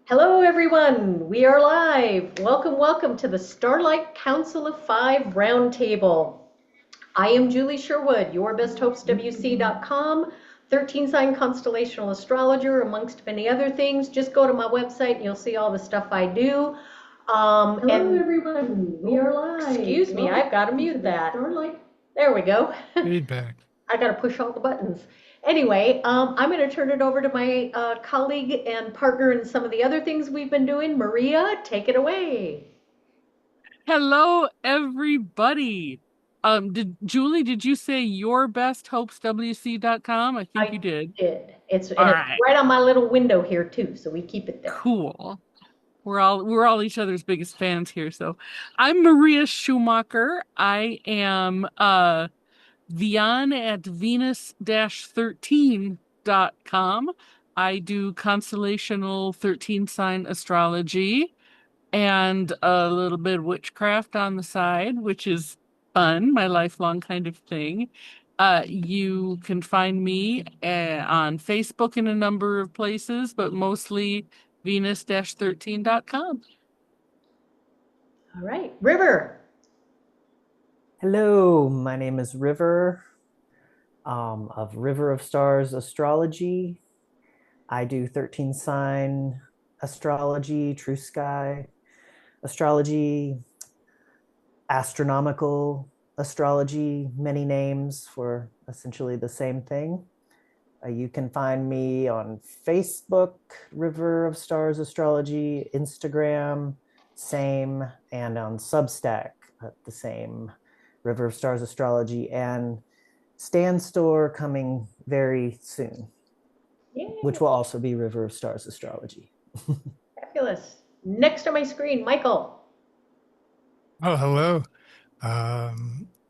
Hello, everyone. We are live. Welcome to the Starlight Council of Five Roundtable. I am Julie Sherwood, yourbesthopeswc.com, 13 sign constellational astrologer, amongst many other things. Just go to my website and you'll see all the stuff I do. Hello, everyone. We are live. Excuse me, I've got to mute that. Starlight. There we go. Feedback. I got to push all the buttons. Anyway, I'm going to turn it over to my colleague and partner in some of the other things we've been doing. Maria, take it away. Hello, everybody. Did you say yourbesthopeswc.com? I think you I did. did. All And it's right, right on my little window here too, so we keep it there. cool. We're all each other's biggest fans here. So I'm Maria Shumacher. I am Vian at Venus-13.com. I do constellational 13 sign astrology and a little bit of witchcraft on the side, which is fun, my lifelong kind of thing. You can find me on Facebook in a number of places, but mostly venus-13.com. All right, River. Hello, my name is River of River of Stars Astrology. I do 13 sign astrology, true sky astrology, astronomical astrology, many names for essentially the same thing. You can find me on Facebook, River of Stars Astrology, Instagram, same, and on Substack, the same, River of Stars Astrology, and Stan Store coming very soon, Yay, which will also be River of Stars Astrology. fabulous. Next on my screen, Michael. Oh, hello.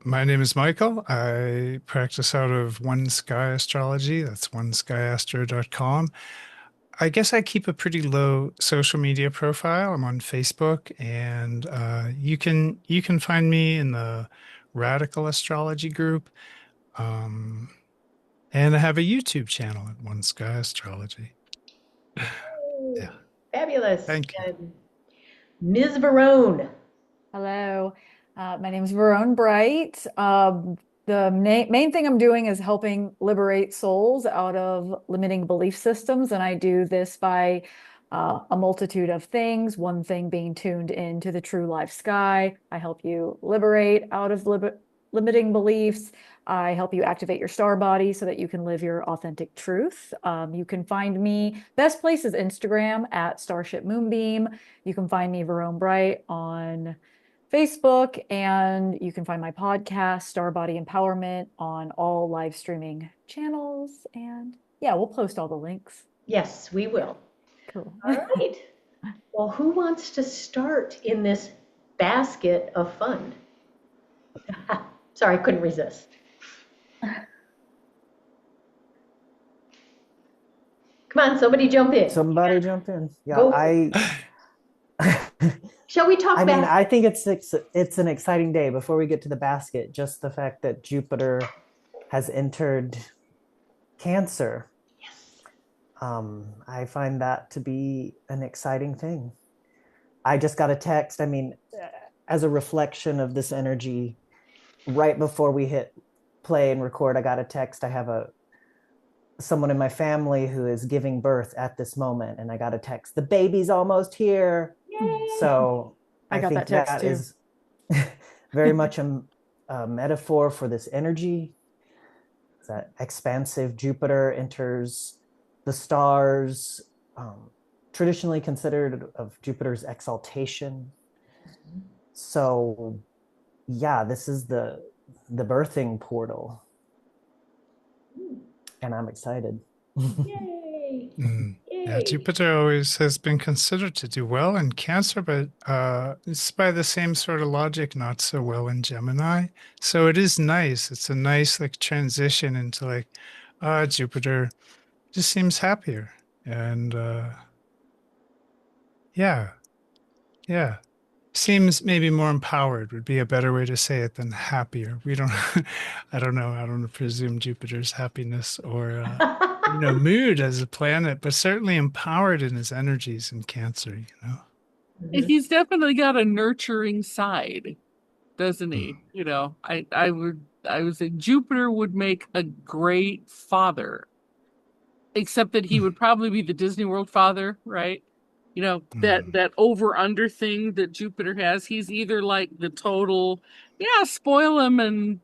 My name is Michael. I practice out of One Sky Astrology. That's oneskyastro.com. I guess I keep a pretty low social media profile. I'm on Facebook, and you can find me in the Radical Astrology group. Um, and I have a YouTube channel at One Sky Astrology. Yay, Yeah, fabulous. thank you. And Ms. Verone. Hello, my name is Verone Bright. The main thing I'm doing is helping liberate souls out of limiting belief systems, and I do this by a multitude of things. One thing being tuned into the true life sky. I help you liberate out of limiting beliefs. I help you activate your star body so that you can live your authentic truth. You can find me, best place is Instagram at Starship Moonbeam. You can find me, Verone Bright, on Facebook, and you can find my podcast, Star Body Empowerment, on all live streaming channels. And yeah, we'll post all the links. Yes, we will. Cool. All right. Well, who wants to start in this basket of fun? Sorry, I couldn't resist. Come on, somebody jump in. Somebody jump in. Yeah, Go. Shall we talk I mean, back? I think it's an exciting day. Before we get to the basket, just the fact that Jupiter has entered Cancer, I find that to be an exciting thing. I just got a text. I mean, as a reflection of this energy, right before we hit play and record, I got a text. I have someone in my family who is giving birth at this moment, and I got a text. The baby's almost here. Yay. So I got think that text that too. is very much a metaphor for this energy. That expansive Jupiter enters the stars, traditionally considered of Jupiter's exaltation. So, yeah, this is the birthing portal, and I'm excited. Yay. Yeah, Yay. Jupiter always has been considered to do well in Cancer, but it's by the same sort of logic, not so well in Gemini. So it is nice. It's a nice like transition into like Jupiter just seems happier. And yeah, yeah. Seems maybe more empowered would be a better way to say it than happier. We don't I don't know. I don't presume Jupiter's happiness or mood as a planet, but certainly empowered in his energies in Cancer. He's definitely got a nurturing side, doesn't he? I would say Jupiter would make a great father, except that he would probably be the Disney World father, right? That over under thing that Jupiter has. He's either like the total, yeah, spoil him and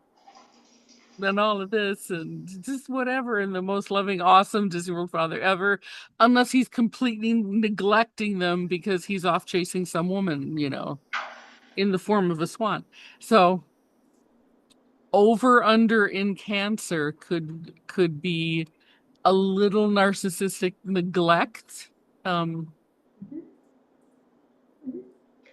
all of this and just whatever, and the most loving, awesome Disney World father ever, unless he's completely neglecting them because he's off chasing some woman, in the form of a swan. So over under in Cancer could be a little narcissistic neglect.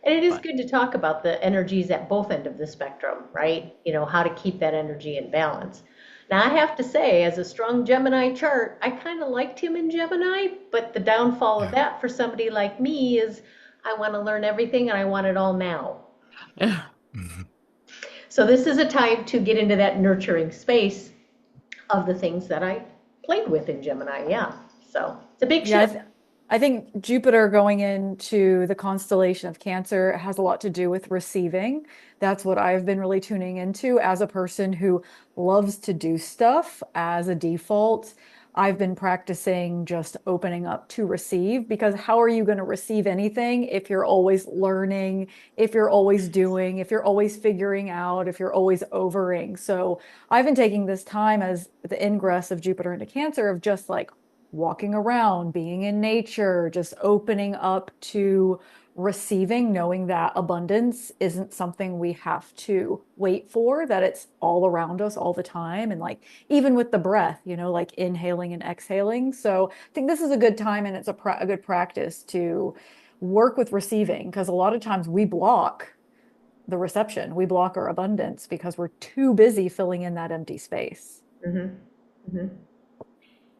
And it is good to talk about the energies at both ends of the spectrum, right? How to keep that energy in balance. Now, I have to say, as a strong Gemini chart, I kind of liked him in Gemini, but the downfall of that for somebody like me is I want to learn everything and I want it all now. Yeah. So this is a time to get into that nurturing space of the things that I played with in Gemini. Yeah. So it's a big shift. I think Jupiter going into the constellation of Cancer has a lot to do with receiving. That's what I've been really tuning into as a person who loves to do stuff as a default. I've been practicing just opening up to receive, because how are you going to receive anything if you're always learning, if you're always doing, if you're always figuring out, if you're always overing? So I've been taking this time as the ingress of Jupiter into Cancer of just like walking around, being in nature, just opening up to receiving, knowing that abundance isn't something we have to wait for, that it's all around us all the time. And like, even with the breath, like inhaling and exhaling. So I think this is a good time, and it's a good practice to work with receiving, because a lot of times we block the reception, we block our abundance because we're too busy filling in that empty space.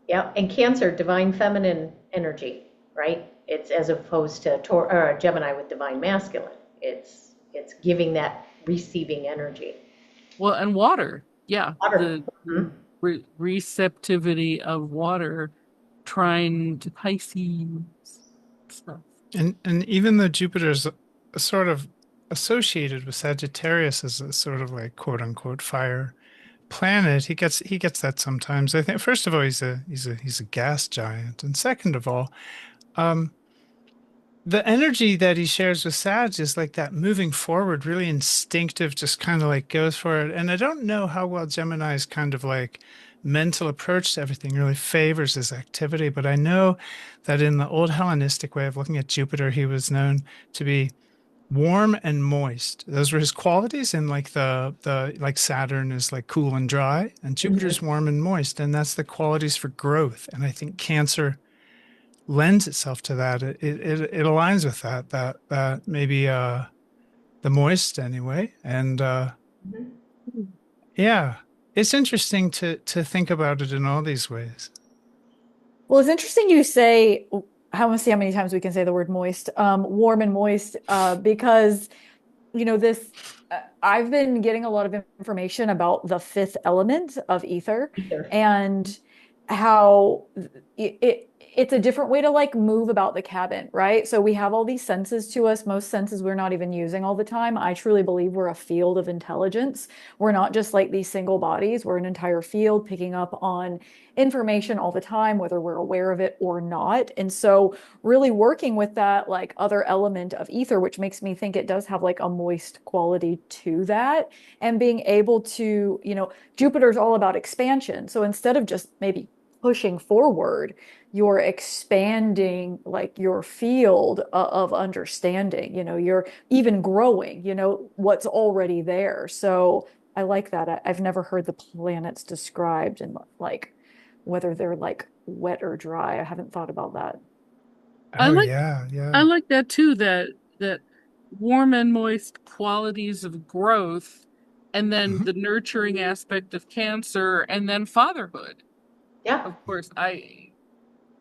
Yeah, and Cancer, divine feminine energy, right? It's as opposed to Gemini with divine masculine. It's giving that receiving energy. Well, and water, yeah, Water. the receptivity of water, trying to Pisces stuff. And even though Jupiter's sort of associated with Sagittarius as a sort of like quote unquote fire planet, he gets that sometimes. I think first of all he's a gas giant, and second of all, the energy that he shares with Sag is like that moving forward, really instinctive, just kind of like goes for it. And I don't know how well Gemini's kind of like mental approach to everything really favors his activity, but I know that in the old Hellenistic way of looking at Jupiter, he was known to be warm and moist. Those were his qualities. And like the like Saturn is like cool and dry, and Jupiter's warm and moist, and that's the qualities for growth. And I think Cancer lends itself to that. It aligns with that maybe the moist anyway. And yeah, it's interesting to think about it in all these ways. Well, it's interesting you say, I want to see how many times we can say the word moist, warm and moist, because, I've been getting a lot of information about the fifth element of ether and how it's a different way to like move about the cabin, right? So we have all these senses to us, most senses we're not even using all the time. I truly believe we're a field of intelligence. We're not just like these single bodies. We're an entire field picking up on information all the time, whether we're aware of it or not. And so really working with that like other element of ether, which makes me think it does have like a moist quality to that, and being able to, Jupiter's all about expansion. So instead of just maybe pushing forward, you're expanding like your field of understanding, you're even growing, what's already there. So I like that. I've never heard the planets described and like whether they're like wet or dry. I haven't thought about that. I like that too, that warm and moist qualities of growth, and then the nurturing aspect of Cancer, and then fatherhood. Yeah. Of course,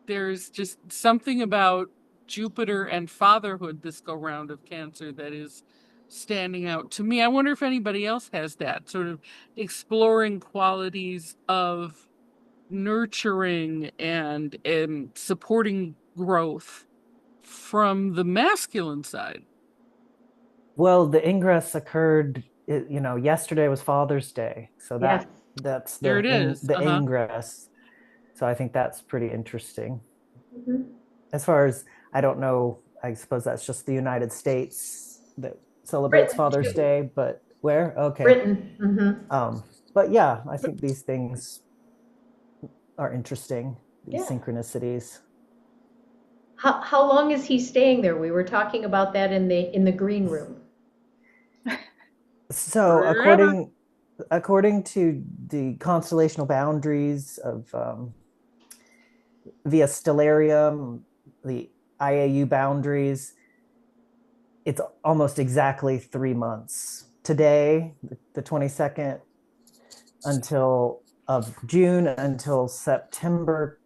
there's just something about Jupiter and fatherhood this go round of Cancer that is standing out to me. I wonder if anybody else has that sort of exploring qualities of nurturing and supporting growth from the masculine side. Well, the ingress occurred, yesterday was Father's Day. So Yes. that's There it is. the ingress. So I think that's pretty interesting. Mhm. As far as, I don't know, I suppose that's just the United States that celebrates Britain, Father's too. Day, but where? Okay. Britain. Mm-hmm. But yeah, I think these things are interesting, these Yeah. synchronicities. How long is he staying there? We were talking about that in the green room. So Forever. according to the constellational boundaries of via Stellarium, the IAU boundaries, it's almost exactly 3 months. Today, the 22nd until of June until September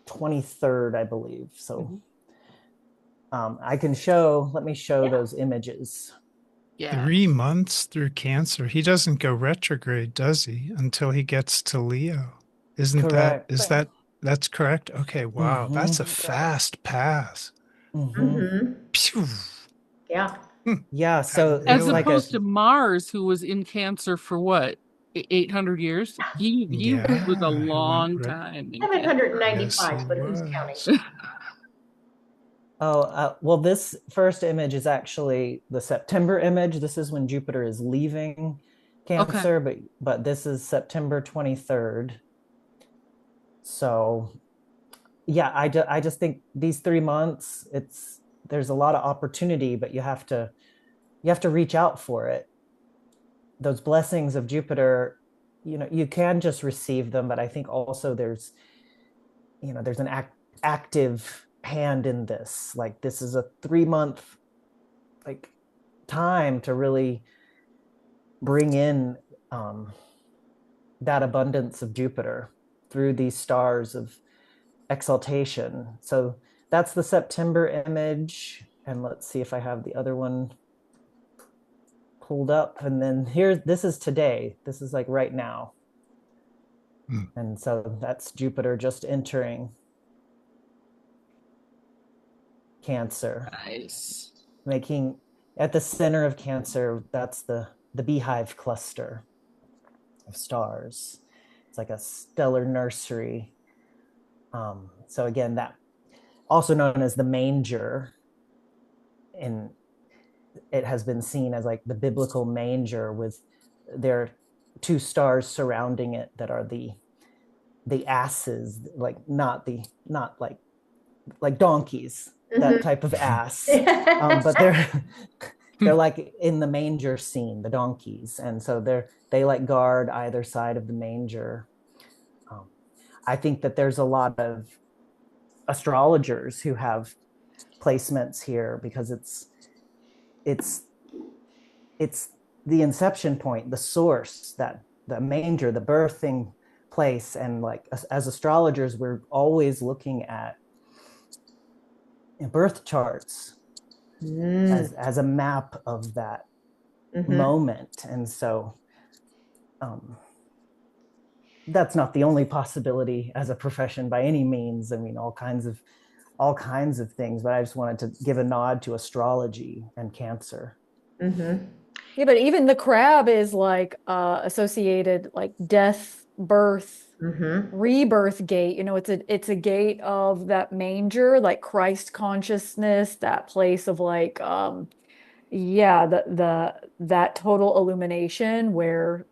23rd, I believe. So I can let me show Yeah. those images. Yeah. 3 months through Cancer. He doesn't go retrograde, does he, until he gets to Leo? Correct. That's correct? Okay, wow. That's a Mhm. fast pass. Mm-hmm. Phew. Yeah. Yeah, I so As it's like opposed to Mars, who was in Cancer for what, 800 years? He was a Yeah, he went long right. time in Cancer. Yes, 795, he but who's counting? was. well, this first image is actually the September image. This is when Jupiter is leaving Okay. Cancer, but this is September 23rd. So yeah, I just think these 3 months, there's a lot of opportunity, but you have to reach out for it. Those blessings of Jupiter, you can just receive them, but I think also there's an active hand in this. Like, this is a 3-month like time to really bring in that abundance of Jupiter through these stars of exaltation. So that's the September image. And let's see if I have the other one pulled up. And then this is today. This is like right now. And so that's Jupiter just entering Cancer. Nice. Making at the center of Cancer, that's the beehive cluster of stars. It's like a stellar nursery. So again, that also known as the manger, and it has been seen as like the biblical manger, with their two stars surrounding it that are the asses, like not like donkeys, that type of ass, but they're like in the manger scene, the donkeys, and so they like guard either side of the manger. I think that there's a lot of astrologers who have placements here because it's the inception point, the source, that the manger, the birthing place. And like as astrologers, we're always looking at birth charts as a map of that moment. And so that's not the only possibility as a profession by any means. I mean, all kinds of things, but I just wanted to give a nod to astrology and Cancer. Yeah, but even the crab is like associated, like death, birth, rebirth gate. It's a gate of that manger, like Christ consciousness, that place of like yeah, that total illumination where,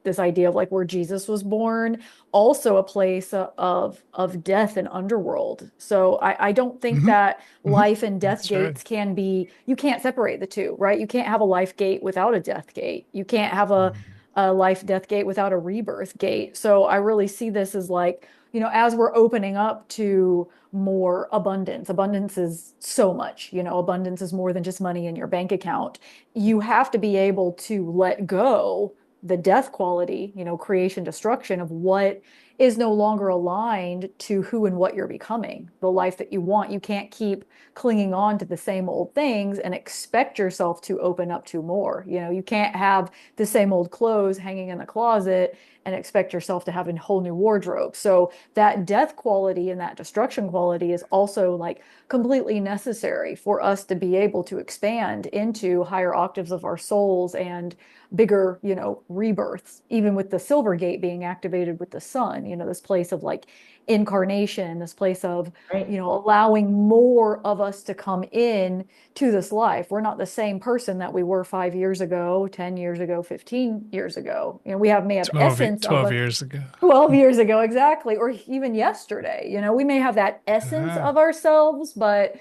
this idea of like where Jesus was born, also a place of death and underworld. So I don't think that life and death That's right. gates you can't separate the two, right? You can't have a life gate without a death gate. You can't have a life death gate without a rebirth gate. So I really see this as like, as we're opening up to more abundance. Abundance is so much, abundance is more than just money in your bank account. You have to be able to let go the death quality, creation, destruction of what is no longer aligned to who and what you're becoming, the life that you want. You can't keep clinging on to the same old things and expect yourself to open up to more. You can't have the same old clothes hanging in the closet and expect yourself to have a whole new wardrobe. So that death quality and that destruction quality is also like completely necessary for us to be able to expand into higher octaves of our souls and bigger, rebirths, even with the silver gate being activated with the sun, this place of like incarnation, this place of, Right. allowing more of us to come in to this life. We're not the same person that we were 5 years ago, 10 years ago, 15 years ago. We may have 12, essence 12 of years ago. 12 years ago, exactly, or even yesterday. We may have that essence of ourselves, but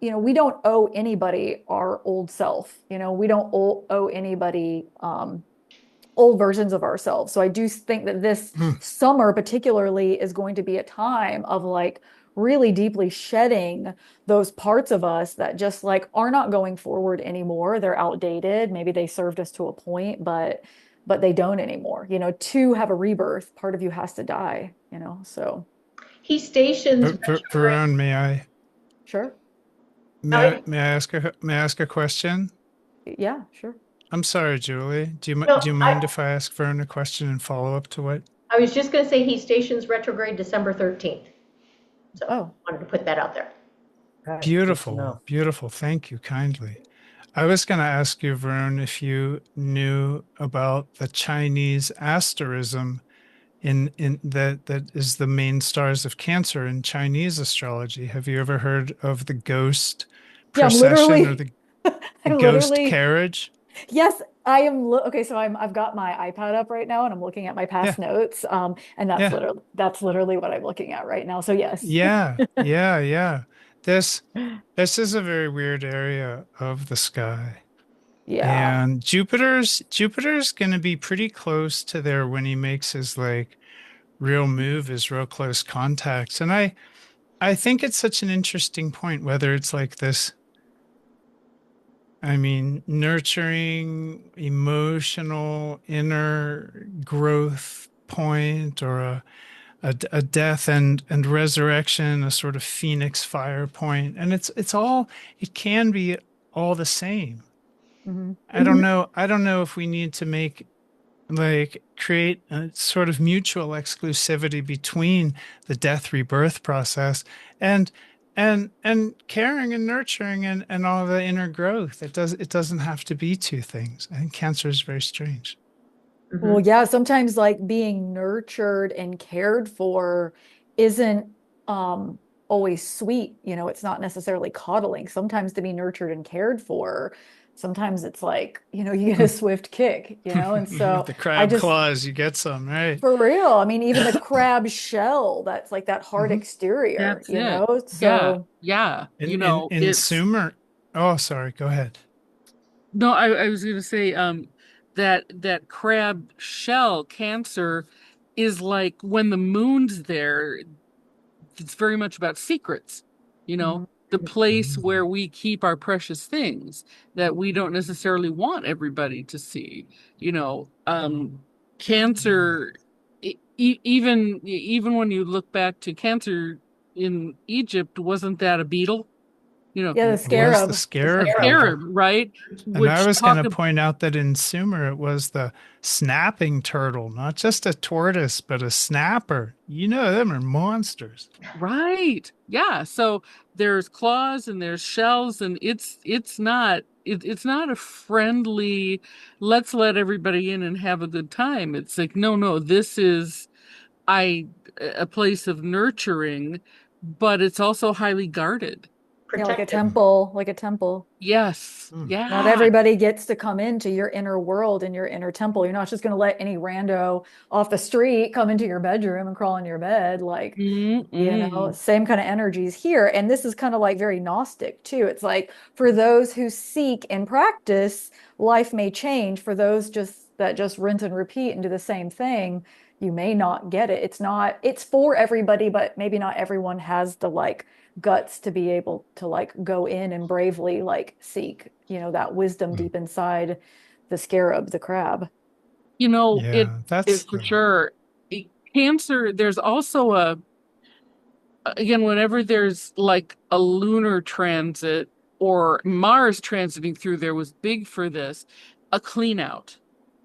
we don't owe anybody our old self. We don't owe anybody old versions of ourselves. So I do think that this summer particularly is going to be a time of like really deeply shedding those parts of us that just like are not going forward anymore. They're outdated. Maybe they served us to a point, but they don't anymore. To have a rebirth, part of you has to die, so. He stations Verone, may I? Sure. May I ask a question? Yeah, sure. I'm sorry, Julie. Do you No, mind if I ask Verone a question and follow up to what? I was just going to say he stations retrograde December 13th. So wanted to put that out there. Beautiful, beautiful. Thank you kindly. I was going to ask you, Verone, if you knew about the Chinese asterism in that is the main stars of Cancer in Chinese astrology. Have you ever heard of the ghost procession or the ghost carriage? Yes, I am. Okay, so I've got my iPad up right now, and I'm looking at my past notes. And that's literally what I'm looking at right now. So yes. Yeah. This is a very weird area of the sky. Yeah. And Jupiter's going to be pretty close to there when he makes his like real move, his real close contacts. And I think it's such an interesting point, whether it's like this, I mean, nurturing, emotional, inner growth point, or a death and resurrection, a sort of phoenix fire point. And it can be all the same. Mm-hmm. I don't know if we need to create a sort of mutual exclusivity between the death rebirth process and caring and nurturing and all the inner growth. It doesn't have to be two things. I think Cancer is very strange. Well, yeah, sometimes like being nurtured and cared for isn't always sweet. It's not necessarily coddling. Sometimes to be nurtured and cared for, sometimes it's like, you get a swift kick, and so the crab claws, you get some, right? For real. I mean, even the crab shell, that's like that hard exterior, That's So yeah. In Sumer. Oh, sorry, go ahead. No, I was gonna say that crab shell Cancer is like when the moon's there, it's very much about secrets, the place where we keep our precious things that we don't necessarily want everybody to see. Cancer, even when you look back to Cancer in Egypt, wasn't that a beetle? Yeah, the scarab. It was the scarab. Scarab, right? And I was going to point out that in Sumer, it was the snapping turtle, not just a tortoise, but a snapper. Them are monsters. Right. Yeah. So there's claws and there's shells, and it's not a friendly, let's let everybody in and have a good time. It's like, no, this is a place of nurturing, but it's also highly guarded. Yeah, like a temple. Yes. Yeah. Not everybody gets to come into your inner world and your inner temple. You're not just going to let any rando off the street come into your bedroom and crawl in your bed. Like, same kind of energies here. And this is kind of like very Gnostic too. It's like for those who seek and practice, life may change. For those that just rinse and repeat and do the same thing, you may not get it. It's for everybody, but maybe not everyone has the like guts to be able to like go in and bravely like seek that wisdom deep inside the scarab, the crab. It's for sure. Cancer, there's also again, whenever there's like a lunar transit or Mars transiting through, there was big for this, a clean out.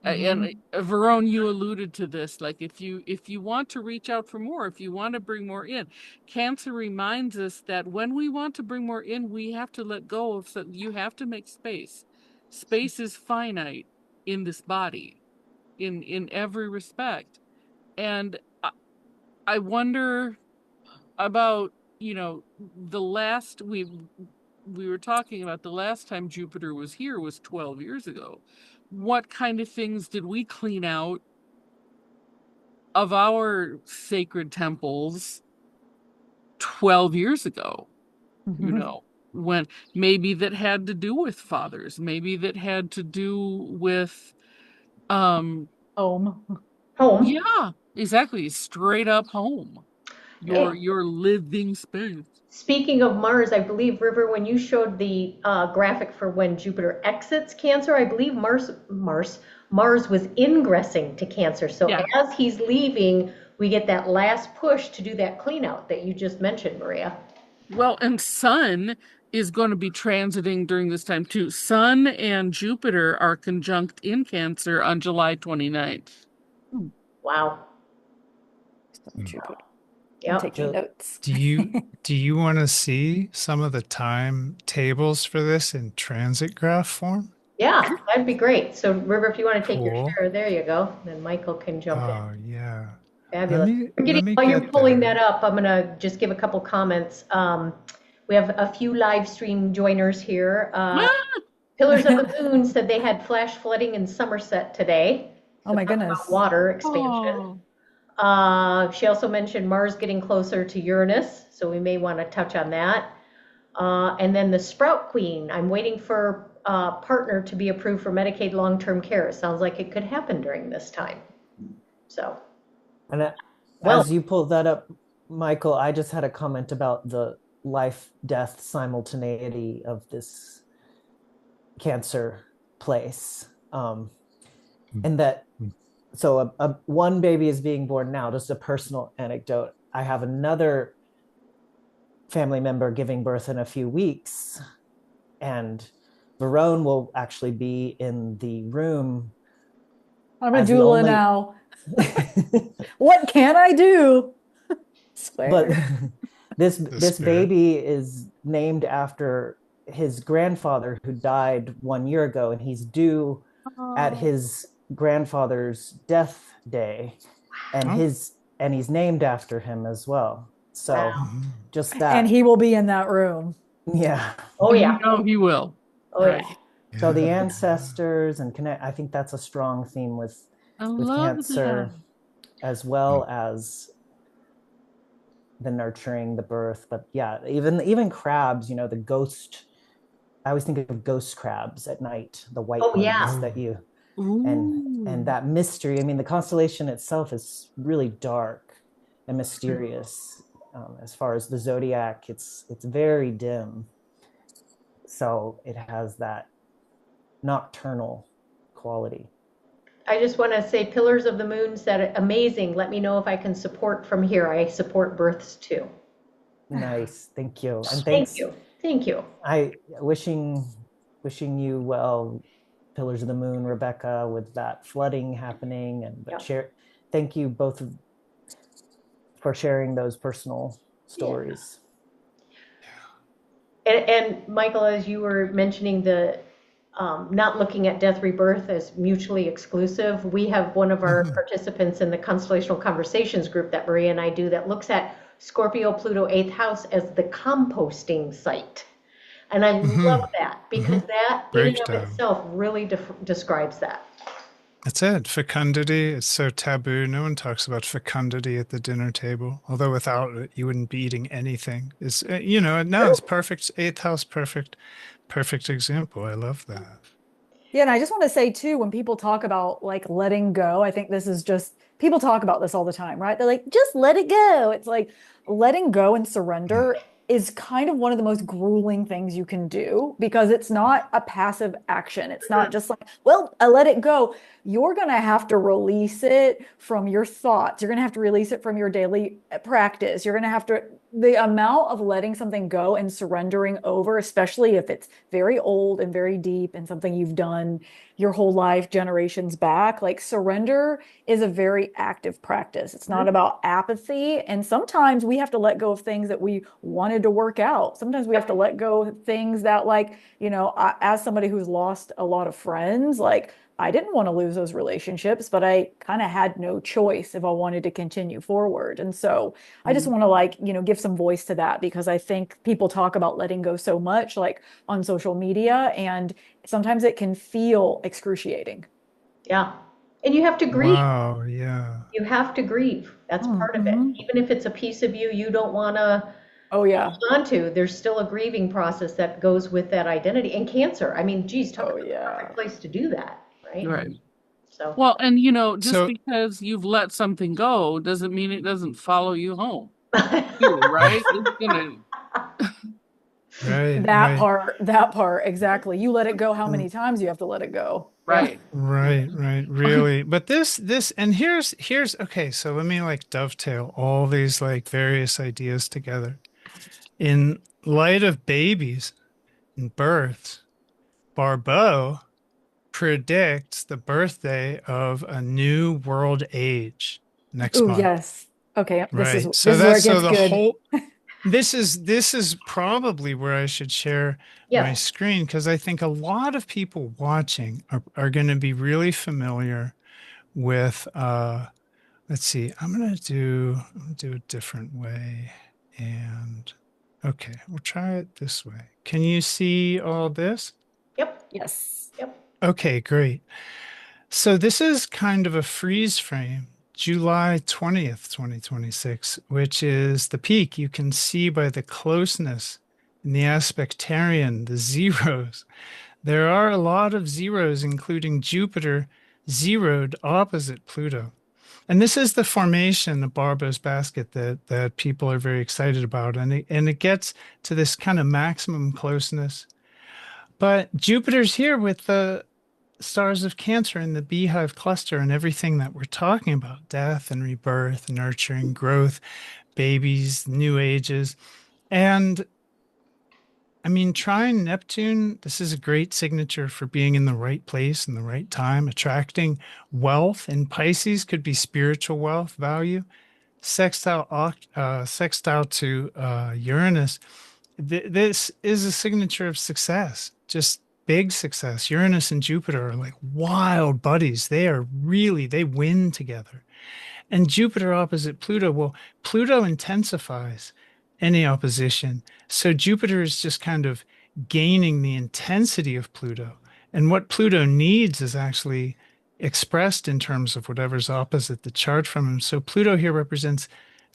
And Verone, you alluded to this. Like if you want to reach out for more, if you want to bring more in, Cancer reminds us that when we want to bring more in, we have to let go of. So you have to make space. Space is finite in this body, in every respect, and I wonder about the last we were talking about the last time Jupiter was here was 12 years ago. What kind of things did we clean out of our sacred temples 12 years ago? When maybe that had to do with fathers, maybe that had to do with Home. yeah, exactly, straight up home. Your living space. Speaking of Mars, I believe, River, when you showed the graphic for when Jupiter exits Cancer, I believe Mars was ingressing to Cancer. So as he's leaving, we get that last push to do that clean out that you just mentioned, Maria. Well, and Sun is going to be transiting during this time too. Sun and Jupiter are conjunct in Cancer on July 29th. Wow. Jupiter. Yeah. I'm taking notes. Do you want to see some of the time tables for this in transit graph form? Yeah, that'd be great. So River, if you want to take your Cool. share, there you go. Then Michael can jump in. Oh yeah. Fabulous. Let me While you're get pulling there. that up, I'm gonna just give a couple comments. We have a few live stream joiners here. Pillars of the Moon said they had flash flooding in Somerset today. Oh my goodness. Water expansion. She also mentioned Mars getting closer to Uranus, so we may want to touch on that. And then the Sprout Queen, I'm waiting for partner to be approved for Medicaid long-term care. Sounds like it could happen during this time. So. And as you pull that up, Michael, I just had a comment about the life-death simultaneity of this Cancer place. And that, so one baby is being born now, just a personal anecdote. I have another family member giving birth in a few weeks, and Verone will actually be in the room. I'm a doula now. What can I do? But this baby is named after his grandfather who died 1 year ago, and he's due at his grandfather's death day, and he's named after him as well. So just that. And he will be in that room. Yeah. Oh yeah. You know he will. Oh right. Yeah. So the ancestors and connect. I think that's a strong theme with Cancer, as well as the nurturing, the birth. But yeah, even crabs. The ghost. I always think of ghost crabs at night, the white ones that you. And that mystery. I mean, the constellation itself is really dark and mysterious. As far as the zodiac, it's very dim. So it has that nocturnal quality. I just want to say Pillars of the Moon said, amazing. Let me know if I can support from here. I support births too. Nice. Thank you. And Thank you. I wishing you well, Pillars of the Moon, Rebecca, with that flooding happening. Thank you both for sharing those personal stories. And Michael, as you were mentioning the not looking at death rebirth as mutually exclusive, we have one of our participants in the Constellational Conversations group that Maria and I do that looks at Scorpio, Pluto, 8th house as the composting site. And I love that because that in and of itself really describes that. That's it. Fecundity. It's so taboo. No one talks about fecundity at the dinner table. Although without it, you wouldn't be eating anything. It's it's perfect. 8th house, perfect example. I love that. Yeah, and I just want to say too, when people talk about like letting go, I think this is just people talk about this all the time, right? They're like, just let it go. It's like letting go and surrender is kind of one of the most grueling things you can do because it's not a passive action. It's not just like, well, I let it go. You're going to have to release it from your thoughts. You're going to have to release it from your daily practice. You're going to have to the amount of letting something go and surrendering over, especially if it's very old and very deep and something you've done your whole life, generations back, like surrender is a very active practice. It's not about apathy. And sometimes we have to let go of things that we wanted to work out. Sometimes we have to let go of things that, like, as somebody who's lost a lot of friends, like, I didn't want to lose those relationships, but I kind of had no choice if I wanted to continue forward. And so I just want to, like, give some voice to that, because I think people talk about letting go so much, like on social media, and sometimes it can feel excruciating. Yeah. And you have to grieve. Wow, yeah. You have to grieve. That's part of it. Even if it's a piece of you don't want to hold on to, there's still a grieving process that goes with that identity. And cancer, I mean, geez, talk about the perfect place to do that, right? Right. So, well, and just because you've let something go doesn't mean it doesn't follow you home. Right? It's gonna. Right. That part, exactly. You let it go how many times you have to let it go. Right. Right, really. But this, and here's, okay, so let me like dovetail all these like various ideas together. In light of babies and births, Barbault predicts the birthday of a new world age next month. Yes. Okay. Right. This So is where that's it gets so the good. whole this is probably where I should share my screen, because I think a lot of people watching are going to be really familiar with let's see, I'm going to do a different way, and okay, we'll try it this way. Can you see all this? Yep. Yes. Yep. Okay, great. So this is kind of a freeze frame, July 20th, 2026, which is the peak. You can see by the closeness in the aspectarian, the zeros. There are a lot of zeros, including Jupiter zeroed opposite Pluto. And this is the formation of Barbault's basket that people are very excited about. And it gets to this kind of maximum closeness. But Jupiter's here with the stars of Cancer in the beehive cluster and everything that we're talking about: death and rebirth, nurturing, growth, babies, new ages. And I mean, trine Neptune, this is a great signature for being in the right place in the right time, attracting wealth. In Pisces could be spiritual wealth, value. Sextile to Uranus. This is a signature of success, just big success. Uranus and Jupiter are like wild buddies. They win together. And Jupiter opposite Pluto, well, Pluto intensifies any opposition. So Jupiter is just kind of gaining the intensity of Pluto. And what Pluto needs is actually expressed in terms of whatever's opposite the chart from him. So Pluto here represents,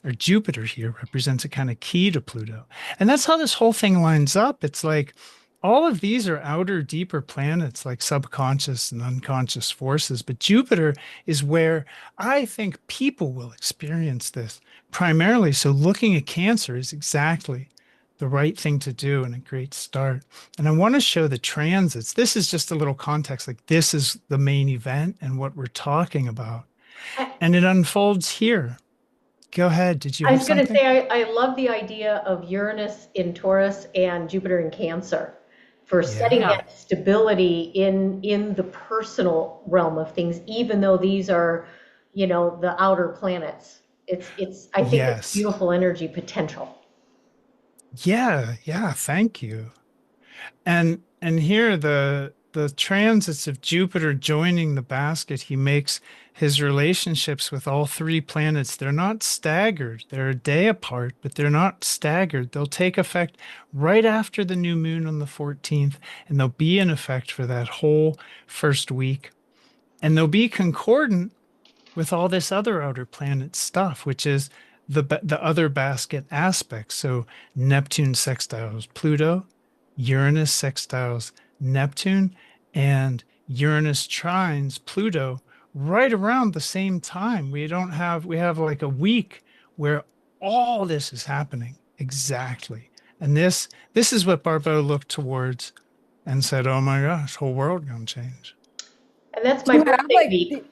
or Jupiter here represents, a kind of key to Pluto. And that's how this whole thing lines up. It's like all of these are outer, deeper planets, like subconscious and unconscious forces. But Jupiter is where I think people will experience this primarily. So looking at Cancer is exactly the right thing to do and a great start. And I want to show the transits. This is just a little context. Like, this is the main event and what we're talking about. And it unfolds here. Go ahead. Did you have something? I was going to say, I love the idea of Uranus in Taurus and Jupiter in Cancer for setting that stability in the personal realm of things, even though these are, the outer planets. I think it's beautiful energy potential. Yeah, thank you. And here the transits of Jupiter joining the basket, he makes his relationships with all three planets. They're not staggered. They're a day apart, but they're not staggered. They'll take effect right after the new moon on the 14th, and they'll be in effect for that whole first week. And they'll be concordant with all this other outer planet stuff, which is the other basket aspects. So Neptune sextiles Pluto, Uranus sextiles Neptune, and Uranus trines Pluto right around the same time. We have like a week where all this is happening exactly. And this is what Barbault looked towards and said, oh my gosh, whole world gonna change. And that's my birthday week.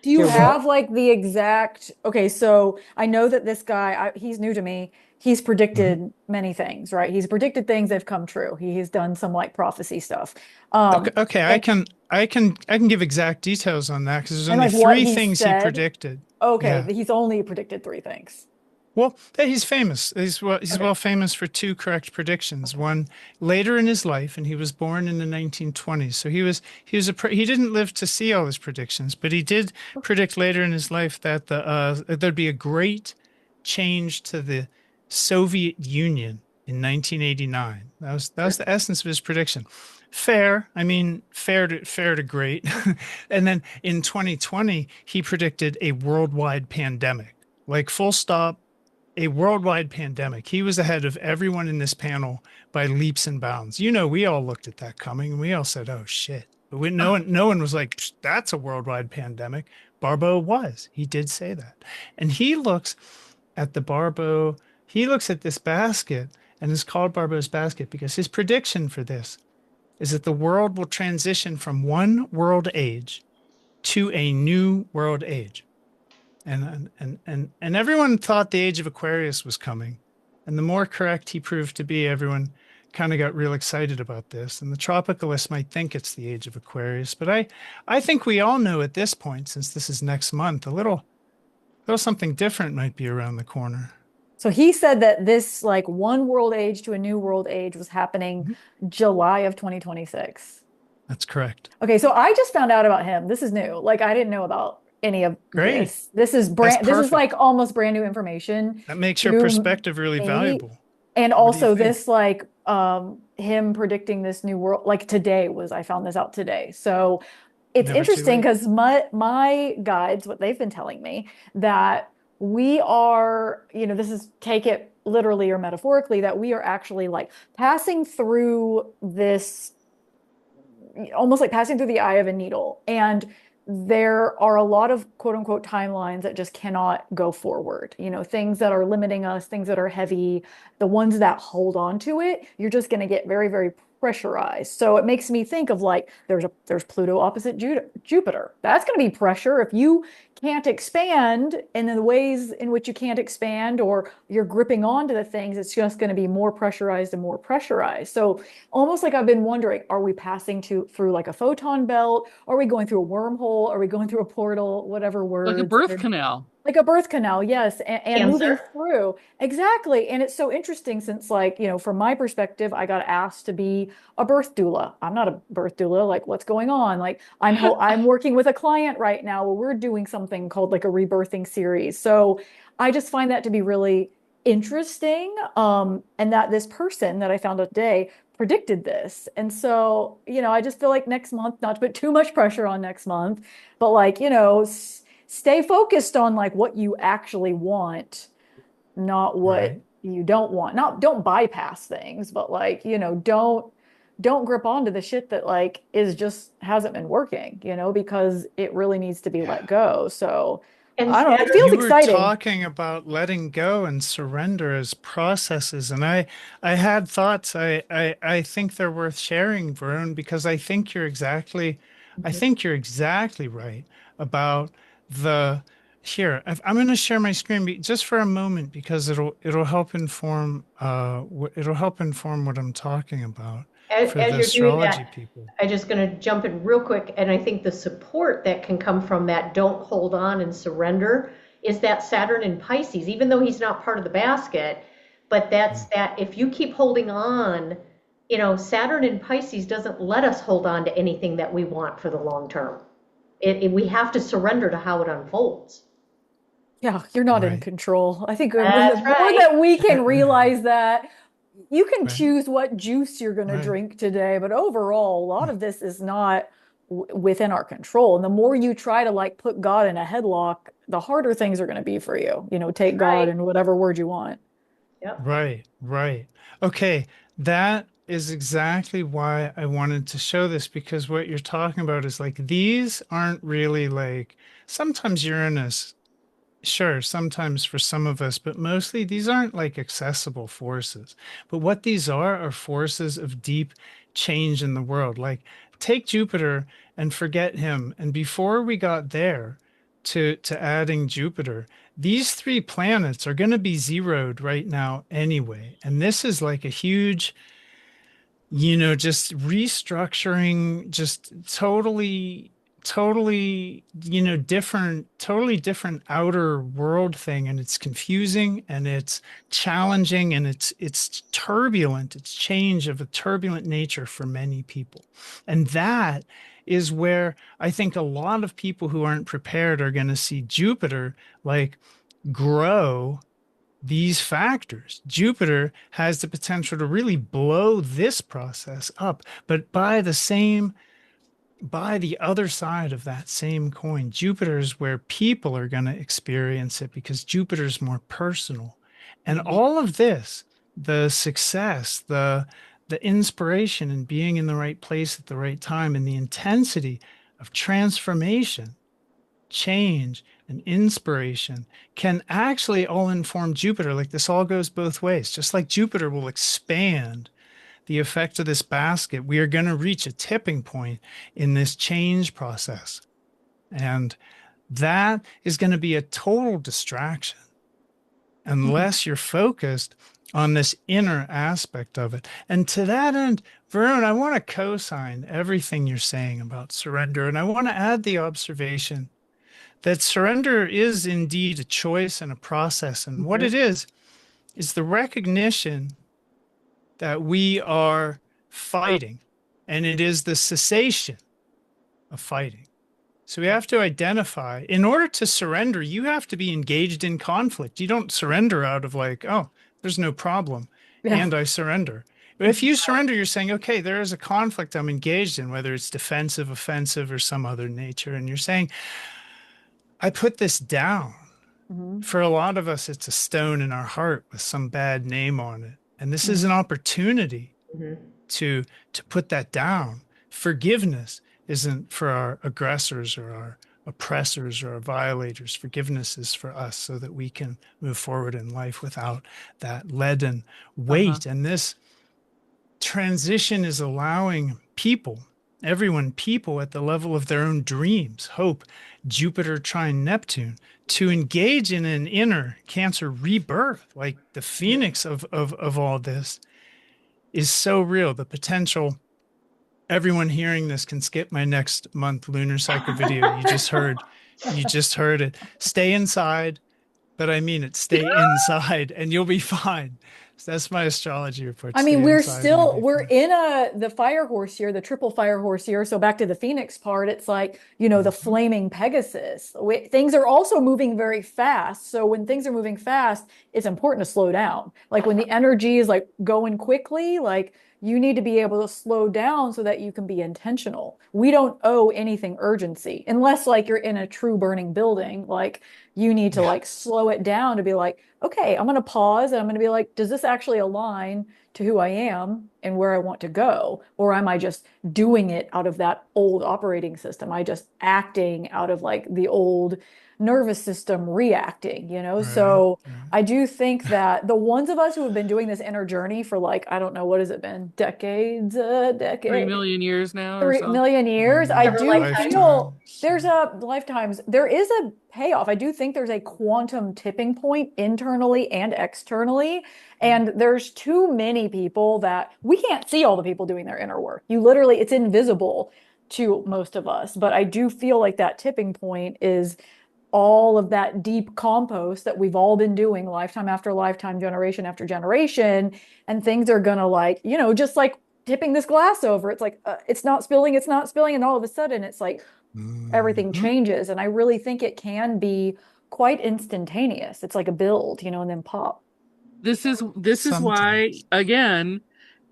Do you Here, have like the exact, okay, so I know that this guy, he's new to me. He's predicted many things, right? He's predicted things that have come true. He has done some like prophecy stuff. Okay, okay, And, I can give exact details on that because there's and only like what three he things he said. predicted. Okay, Yeah. he's only predicted three things. Well, yeah, he's famous. He's Okay. well famous for two correct predictions. One later in his life, and he was born in the 1920s. So he didn't live to see all his predictions, but he did predict later in his life that there'd be a great change to the Soviet Union in 1989. That was the essence of his prediction. Fair, I mean, fair to great. And then in 2020, he predicted a worldwide pandemic, like full stop, a worldwide pandemic. He was ahead of everyone in this panel by leaps and bounds. You know, we all looked at that coming and we all said, "Oh shit!" But no one was like, "That's a worldwide pandemic." Barbault was. He did say that, and he looks at the Barbault. He looks at this basket and is called Barbault's basket because his prediction for this is that the world will transition from one world age to a new world age. And everyone thought the age of Aquarius was coming. And the more correct he proved to be, everyone kind of got real excited about this. And the tropicalists might think it's the age of Aquarius, but I think we all know at this point, since this is next month, a little something different might be around the corner. So he said that this like one world age to a new world age was happening July of 2026. That's correct. Okay, so I just found out about him. This is new. Like I didn't know about any of Great. this. This is like almost brand new information That makes your to perspective really me. valuable. And What do you also think? this like him predicting this new world, like today was, I found this out today. So it's Never too interesting late. because my guides, what they've been telling me, that we are, this is, take it literally or metaphorically, that we are actually like passing through this, almost like passing through the eye of a needle. And there are a lot of quote unquote timelines that just cannot go forward. Things that are limiting us, things that are heavy, the ones that hold on to it, you're just going to get very, very pressurized. So it makes me think of like there's Pluto opposite Jupiter. That's going to be pressure. If you can't expand in the ways in which you can't expand, or you're gripping onto the things, it's just going to be more pressurized and more pressurized. So almost like I've been wondering, are we passing through like a photon belt? Are we going through a wormhole? Are we going through a portal? Whatever words. Like a birth canal. Like a birth canal, yes, and moving Cancer. through. Exactly. And it's so interesting since, like, from my perspective, I got asked to be a birth doula. I'm not a birth doula. Like, what's going on? Like, I'm working with a client right now where we're doing something called like a rebirthing series. So I just find that to be really interesting. And that this person that I found out today predicted this. And so, I just feel like next month, not to put too much pressure on next month, but like, stay focused on like what you actually want, not what Right. you don't want. Not don't bypass things, but like, don't grip onto the shit that like hasn't been working, because it really needs to be let go. So And I don't know, it Saturn, feels You were exciting. talking about letting go and surrender as processes, and I had thoughts. I think they're worth sharing, Verone, because I think you're exactly right about the here. I'm going to share my screen just for a moment because it'll help inform what I'm talking about for as the you're doing astrology that, people. I'm just going to jump in real quick. And I think the support that can come from that don't hold on and surrender is that Saturn in Pisces, even though he's not part of the basket, but that's that if you keep holding on, Saturn in Pisces doesn't let us hold on to anything that we want for the long term. We have to surrender to how it unfolds. Yeah, you're not in Right. control. I think the That's more right. that we can realize that, you can Right. choose what juice you're going to Right. drink today, but overall, a lot of this is not within our control. And the more you try to like put God in a headlock, the harder things are going to be for you. Take God Right. in whatever word you want. Yep. Right, right. Okay, that is exactly why I wanted to show this because what you're talking about is like these aren't really like sometimes Uranus, sure, sometimes for some of us, but mostly these aren't like accessible forces. But what these are forces of deep change in the world. Like take Jupiter and forget him. And before we got there, to adding Jupiter, these three planets are going to be zeroed right now anyway. And this is like a huge, just restructuring, just totally, totally different outer world thing. And it's confusing and it's challenging and it's turbulent. It's change of a turbulent nature for many people. And that is where I think a lot of people who aren't prepared are going to see Jupiter like grow these factors. Jupiter has the potential to really blow this process up, but by the other side of that same coin, Jupiter is where people are going to experience it because Jupiter is more personal. And all of this, the success, the inspiration and being in the right place at the right time, and the intensity of transformation, change, and inspiration can actually all inform Jupiter. Like this all goes both ways. Just like Jupiter will expand the effect of this basket, we are going to reach a tipping point in this change process. And that is going to be a total distraction unless you're focused on this inner aspect of it. And to that end, Verone, I want to co-sign everything you're saying about surrender. And I want to add the observation that surrender is indeed a choice and a process. And what it is the recognition that we are fighting, and it is the cessation of fighting. So we have to identify, in order to surrender, you have to be engaged in conflict. You don't surrender out of like, oh, there's no problem, and I surrender. But if you surrender, you're saying, okay, there is a conflict I'm engaged in, whether it's defensive, offensive, or some other nature. And you're saying, I put this down. For a lot of us, it's a stone in our heart with some bad name on it. And this is an opportunity to put that down. Forgiveness isn't for our aggressors or our oppressors or our violators. Forgiveness is for us so that we can move forward in life without that leaden weight. And this transition is allowing people at the level of their own dreams, hope, Jupiter trine Neptune, to engage in an inner Cancer rebirth. Like the phoenix of all this is so real. The potential, everyone hearing this can skip my next month lunar cycle video. You just heard it. Stay inside, but I mean it, stay inside and you'll be fine. So that's my astrology report. I mean, we're in the fire horse year, the triple fire horse year. So back to the Phoenix part, it's like, the flaming Pegasus. Things are also moving very fast. So when things are moving fast, it's important to slow down. Like when the energy is like going quickly, like you need to be able to slow down so that you can be intentional. We don't owe anything urgency unless like you're in a true burning building. Like you need to like slow it down to be like, okay, I'm going to pause and I'm going to be like, does this actually align to who I am and where I want to go? Or am I just doing it out of that old operating system? I just acting out of like the old nervous system reacting, So I do think that the ones of us who have been doing this inner journey for like, I don't know, what has it been? Decades. 3 million years now. 3 million years. I do feel there's lifetimes. There is a payoff. I do think there's a quantum tipping point internally and externally. And there's too many people that we can't see all the people doing their inner work. It's invisible to most of us. But I do feel like that tipping point is all of that deep compost that we've all been doing lifetime after lifetime, generation after generation. And things are going to like, just like tipping this glass over. It's like, it's not spilling. And all of a sudden it's like everything changes. And I really think it can be quite instantaneous. It's like a build, and then pop. This is why, again,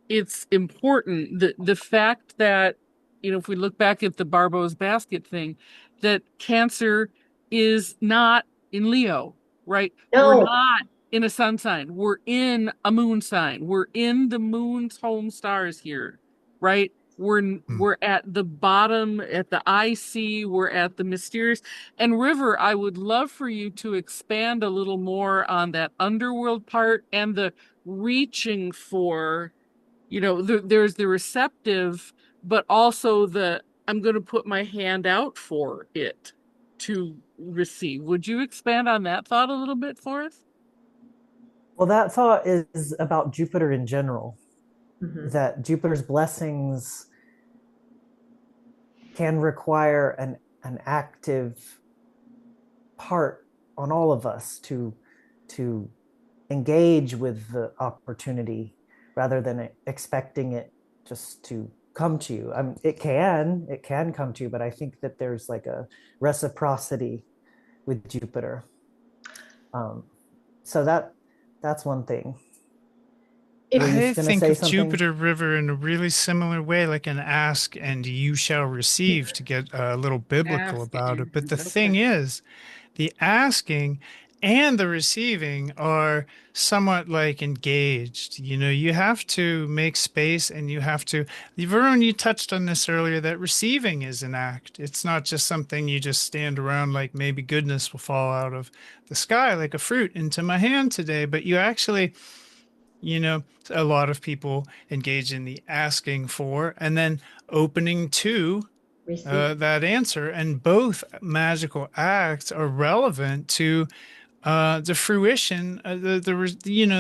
it's important the fact that, if we look back at the Barbault's basket thing, that Cancer is not in Leo, right? No. We're not in a sun sign. We're in a moon sign. We're in the moon's home stars here, right? We're at the bottom, at the IC, we're at the mysterious. And River, I would love for you to expand a little more on that underworld part and the reaching for, there's the receptive, but also I'm going to put my hand out for it to receive. Would you expand on that thought a little bit for us? Well, that thought is about Jupiter in general, Mhm. that Jupiter's blessings can require an active part on all of us to engage with the opportunity rather than expecting it just to come to you. It can come to you, but I think that there's like a reciprocity with Jupiter. So that's one thing. Were you I going to think say of something? Jupiter River in a really similar way, like an ask and you shall receive, to get a little biblical Ask about it. But the and thing is, the asking and the receiving are somewhat like engaged. You know, you have to make space and you have to, Verone, you touched on this earlier, that receiving is an act. It's not just something you just stand around like maybe goodness will fall out of the sky like a fruit into my hand today, but you actually, you know, a lot of people engage in the asking for and then opening to Receive. that answer. And both magical acts are relevant to the fruition, the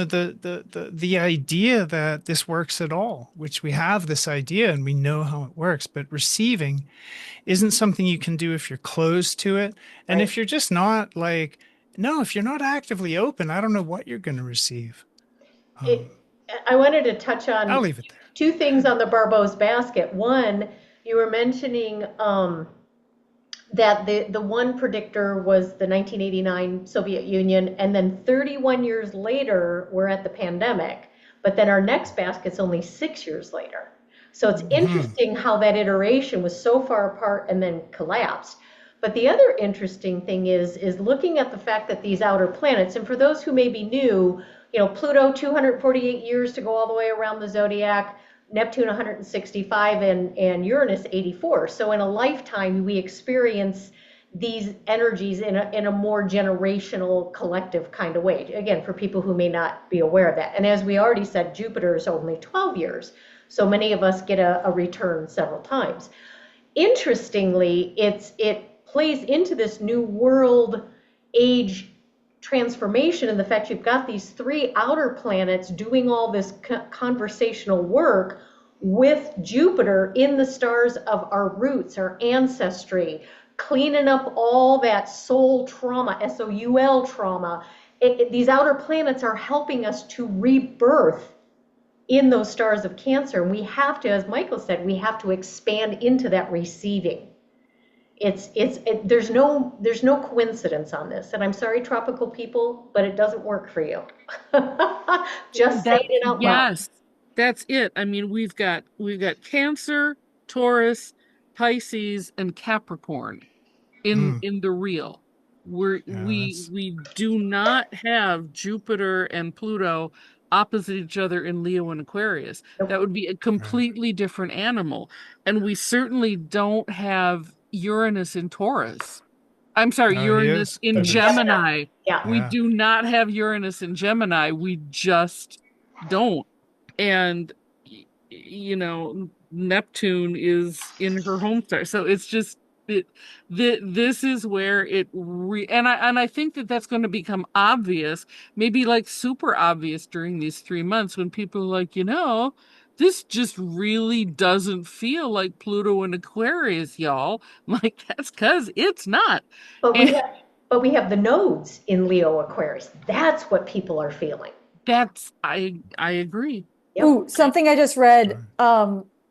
idea that this works at all, which we have this idea and we know how it works. But receiving isn't something you can do if you're closed to it. And Right. if you're just not like, no, if you're not actively open, I don't know what you're going to receive. It, I wanted to touch I'll on leave it there. two things on the Barbault's basket. One, you were mentioning that the one predictor was the 1989 Soviet Union, and then 31 years later, we're at the pandemic. But then our next basket's only 6 years later. So it's interesting how that iteration was so far apart and then collapsed. But the other interesting thing is looking at the fact that these outer planets, and for those who may be new, Pluto 248 years to go all the way around the zodiac, Neptune 165, and Uranus 84. So in a lifetime, we experience these energies in a more generational, collective kind of way. Again, for people who may not be aware of that. And as we already said, Jupiter is only 12 years. So many of us get a return several times. Interestingly, it plays into this new world age transformation and the fact you've got these three outer planets doing all this conversational work with Jupiter in the stars of our roots, our ancestry, cleaning up all that soul trauma, SOUL trauma. These outer planets are helping us to rebirth in those stars of Cancer. And we have to, as Michael said, we have to expand into that receiving. There's no coincidence on this, and I'm sorry, tropical people, but it doesn't work for you. Just saying it out loud. Yes, that's it. I mean, we've got Cancer, Taurus, Pisces, and Capricorn in the real. We do not have Jupiter and Pluto opposite each other in Leo and Aquarius. Nope. That would be a completely different animal. And we certainly don't have Uranus in Taurus. I'm sorry, Oh, he Uranus is. in That is. Gemini. Yeah. We Yeah. do not have Uranus in Gemini. We just don't. And Neptune is in her home star. So it's just this is where and I think that's going to become obvious, maybe like super obvious during these 3 months when people are like, this just really doesn't feel like Pluto and Aquarius, y'all. I'm like, that's because it's not. But And we have the nodes in Leo Aquarius. That's what people are feeling. I agree. Yep. Ooh, something I just read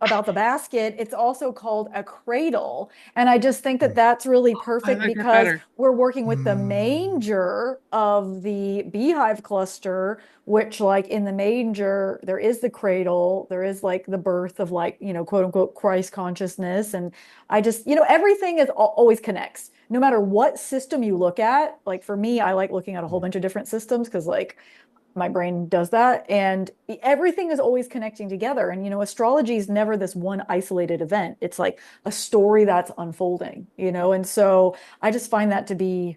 about the basket, it's also called a cradle. And I just think that that's really perfect like that because better. we're working with the manger of the beehive cluster, which like in the manger, there is the cradle, there is like the birth of like, quote unquote, Christ consciousness. And I just, everything is always connects. No matter what system you look at, like for me, I like looking at a whole bunch of different systems because like my brain does that, and everything is always connecting together. And astrology is never this one isolated event. It's like a story that's unfolding, and so I just find that to be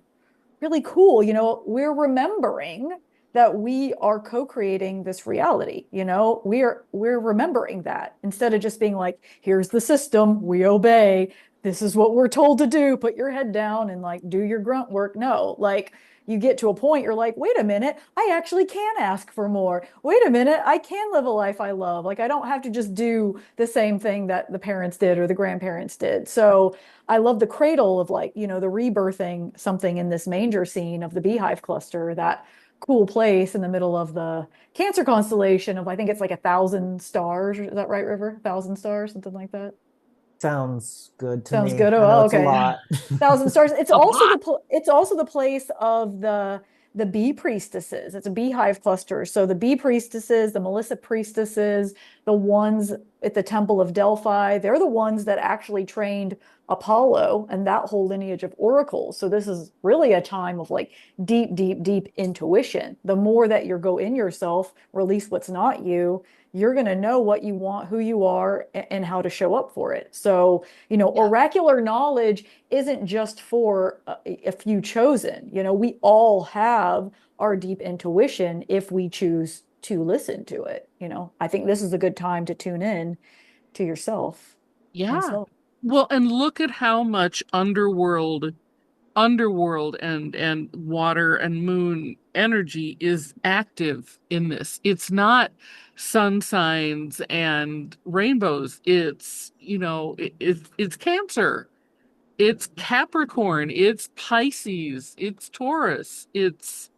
really cool. We're remembering that we are co-creating this reality. We're remembering that instead of just being like, here's the system, we obey, this is what we're told to do, put your head down and like do your grunt work. No, like you get to a point, you're like, wait a minute, I actually can ask for more. Wait a minute, I can live a life I love. Like I don't have to just do the same thing that the parents did or the grandparents did. So I love the cradle of like, the rebirthing something in this manger scene of the beehive cluster, that cool place in the middle of the Cancer constellation of, I think it's like 1,000 stars. Is that right, River? 1,000 stars, something like that. Sounds good to Sounds me. good. I Oh, know well, it's a okay. lot. 1,000 stars. It's A also lot. it's also the place of the bee priestesses. It's a beehive cluster. So the bee priestesses, the Melissa priestesses, the ones at the Temple of Delphi, they're the ones that actually trained Apollo and that whole lineage of oracles. So this is really a time of like deep, deep, deep intuition. The more that you go in yourself, release what's not you, you're going to know what you want, who you are, and how to show up for it. So, oracular knowledge isn't just for a few chosen. We all have our deep intuition if we choose to listen to it. I think this is a good time to tune in to yourself. Yeah. Myself. Well, and look at how much underworld and water and moon energy is active in this. It's not sun signs and rainbows. It's Cancer, it's Capricorn, it's Pisces, it's Taurus, it's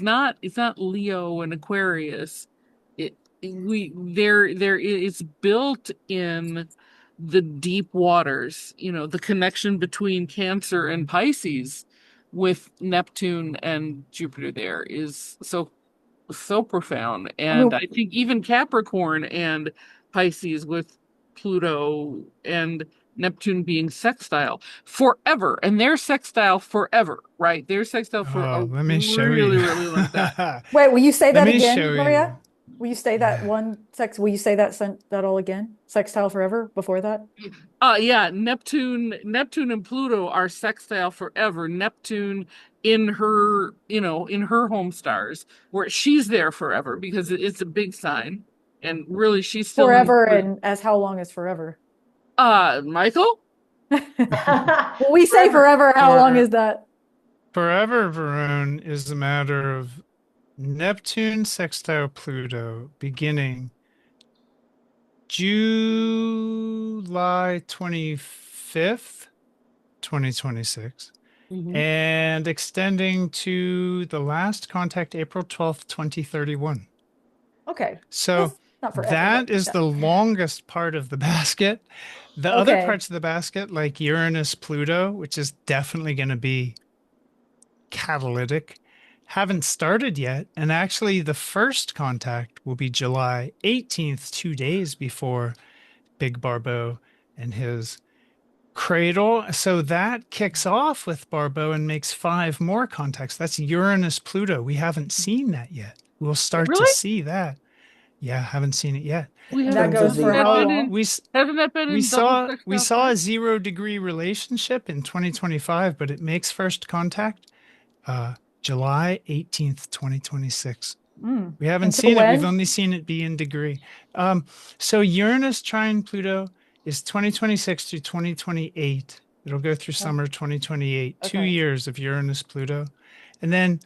not Leo and Aquarius. It's built in the deep waters, the connection between Cancer and Pisces with Neptune and Jupiter there is so profound. I mean, And I think even Capricorn and Pisces with Pluto and Neptune being sextile forever, and they're sextile forever, right? They're sextile for a Oh, let me show really, you. really long time. wait, will you say Let that me again, show Maria? you. Will you say that will you say that all again? Sextile forever before that? Yeah, Neptune and Pluto are sextile forever. Neptune in her home stars, where she's there forever because it's a big sign, and really she's still in. Forever, and as how long is forever? Michael? Well, we say Forever. forever, how long For is that? forever, Verone is a matter of Neptune sextile Pluto beginning July 25th, 2026, Mhm. and extending to the last contact April 12th, 2031. Okay. So That's not forever, but that is yeah. the longest part of the basket. The other Okay. parts of the basket, like Uranus, Pluto, which is definitely going to be catalytic, haven't started yet. And actually, the first contact will be July 18th, 2 days before Big Barbault and his cradle. So that kicks off with Barbault and makes 5 more contacts. That's Uranus, Pluto. We haven't seen that yet. We'll start to Really? see that. Yeah, haven't seen it yet. We And that haven't Terms of goes hasn't for the that how been long? in hasn't that been we in double saw we sextile saw a sign? 0-degree relationship in 2025, but it makes first contact July 18th, 2026. We haven't Until seen it. We've when? only seen it be in degree. So Uranus trine Pluto is 2026 to 2028. It'll go through Oh, summer 2028, 2 okay. years of Uranus Pluto. And then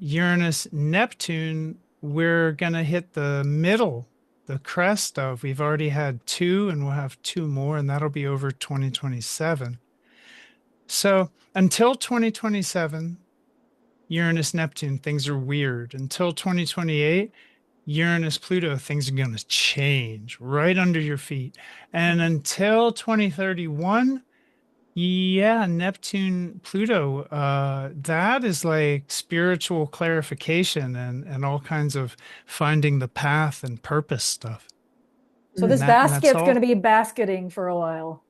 Uranus Neptune, we're going to hit the middle, the crest of. We've already had 2, and we'll have 2 more, and that'll be over 2027. So until 2027, Uranus Neptune, things are weird. Until 2028, Uranus Pluto, things are going to change right under your feet. And until 2031, yeah, Neptune Pluto, that is like spiritual clarification and all kinds of finding the path and purpose stuff. So And this that's basket's going all. to be basketing for a while.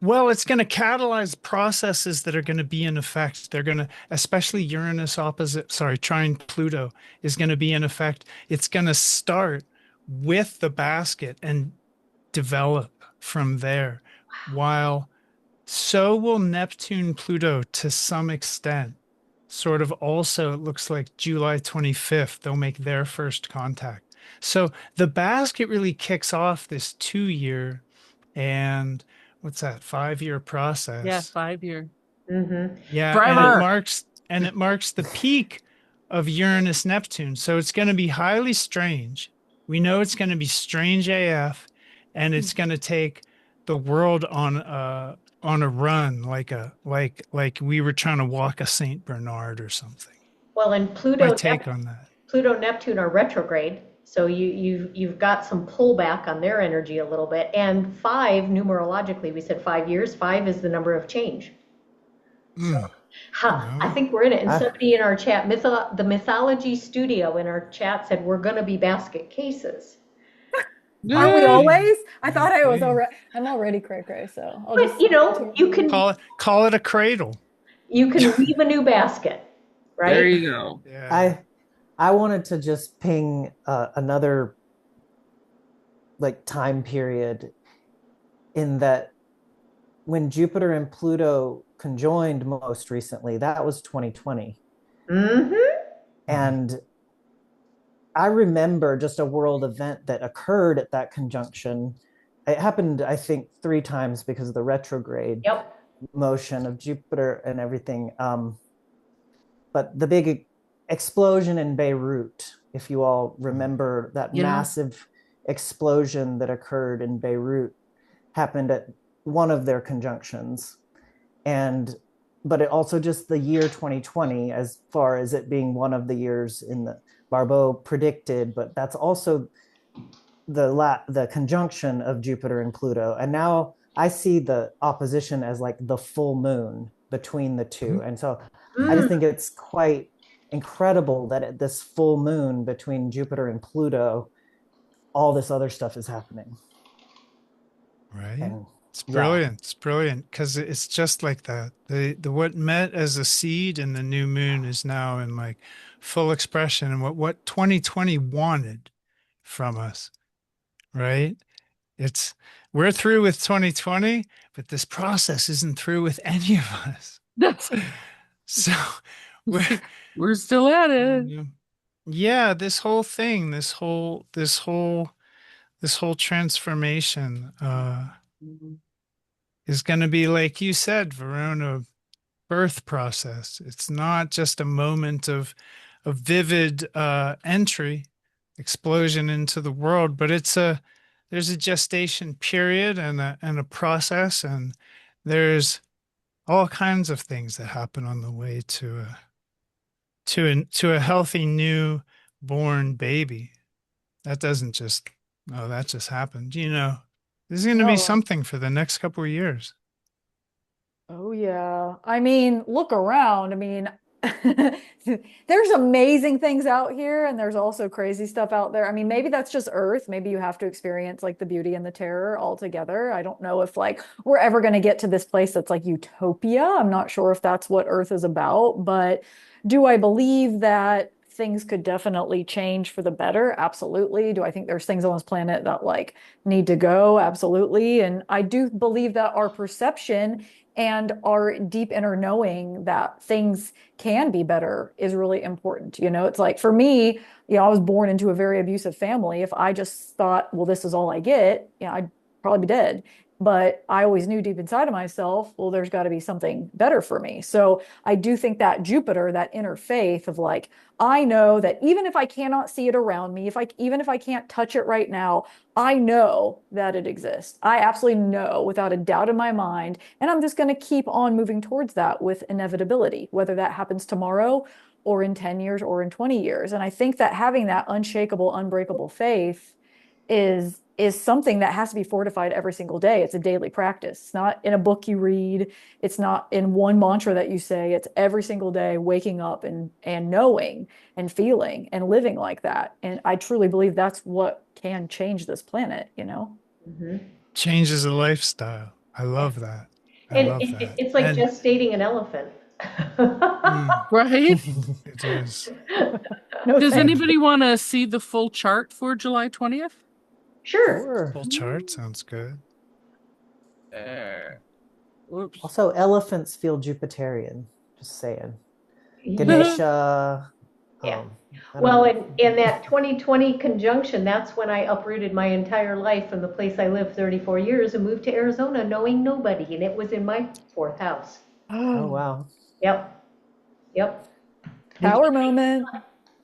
Well, it's going to catalyze processes that are going to be in effect. They're going to, especially Uranus trine Pluto is going to be in effect. It's going to start with the basket and develop from there, while so will Neptune Pluto to some extent. sort of also, it looks like July 25th, they'll make their first contact. So the basket really kicks off this 2 year and what's that, 5 year Yeah, process. 5 year. Mm-hmm. Yeah, Forever. and it marks the peak of Uranus Neptune. So it's going to be highly strange. We know it's going to be strange AF, and it's going to take the world on a run, like we were trying to walk a Saint Bernard or something. Well, and My take on that. Pluto, Neptune are retrograde, so you've got some pullback on their energy a little bit. And 5, numerologically, we said 5 years. 5 is the number of change. So Mm, I think we're in it. And I, somebody in our chat, the Mythology Studio in our chat said we're going to be basket cases. Aren't we Yeah. always? I thought I was maybe. already. I'm already cray cray, so I'll But just you know, tune you in. can Call it a cradle. weave a new basket, There right? you go. Yeah. I wanted to just ping another like time period in that when Jupiter and Pluto conjoined most recently, that was 2020. Mm-hmm. And I remember just a world event that occurred at that conjunction. It happened, I think, 3 times because of the retrograde Yep. motion of Jupiter and everything. But the big explosion in Beirut, if you all remember that Yeah. massive explosion that occurred in Beirut, happened at one of their conjunctions. But it also just the year 2020, as far as it being one of the years in the Barbault predicted, but that's also the conjunction of Jupiter and Pluto. And now I see the opposition as like the full moon between the two. And so I just think it's quite incredible that at this full moon between Jupiter and Pluto, all this other stuff is happening. Right. And It's yeah, brilliant. It's brilliant because it's just like that. The what met as a seed in the new moon is now in like full expression, and what 2020 wanted from us, right? It's we're through with 2020, but this process isn't through with any of us. So we're We're still at it. yeah, this whole thing, this whole transformation is going to be, like you said, Verone, a birth process. It's not just a moment of vivid entry, explosion into the world, but there's a gestation period and a process, and there's all kinds of things that happen on the way to a healthy new born baby. That doesn't just, oh, that just happened. There's going to be No. something for the next couple of years. Oh yeah. I mean, look around. I mean, there's amazing things out here and there's also crazy stuff out there. I mean, maybe that's just Earth. Maybe you have to experience like the beauty and the terror all together. I don't know if like we're ever going to get to this place that's like utopia. I'm not sure if that's what Earth is about, but do I believe that things could definitely change for the better? Absolutely. Do I think there's things on this planet that like need to go? Absolutely. And I do believe that our perception and our deep inner knowing that things can be better is really important. It's like for me, I was born into a very abusive family. If I just thought, well, this is all I get, I'd probably be dead. But I always knew deep inside of myself, well, there's got to be something better for me. So I do think that Jupiter, that inner faith of like, I know that even if I cannot see it around me, even if I can't touch it right now, I know that it exists. I absolutely know without a doubt in my mind. And I'm just going to keep on moving towards that with inevitability, whether that happens tomorrow or in 10 years or in 20 years. And I think that having that unshakable, unbreakable faith is something that has to be fortified every single day. It's a daily practice. It's not in a book you read. It's not in one mantra that you say. It's every single day waking up and knowing and feeling and living like that. And I truly believe that's what can change this planet, Mm-hmm. Changes a lifestyle. I love that. I And love that. it's like And gestating an elephant. Right? it is. No Does thank anybody want to see the full chart for July 20th? Sure. sure. Full chart sounds good. Oops. Also, elephants feel Jupiterian. Just saying. Ganesha. Yeah. I don't Well, know. in that 2020 conjunction, that's when I uprooted my entire life from the place I lived 34 years and moved to Arizona knowing nobody, and it was in my fourth house. Oh, Oh, wow. Yep. Yep. power moment.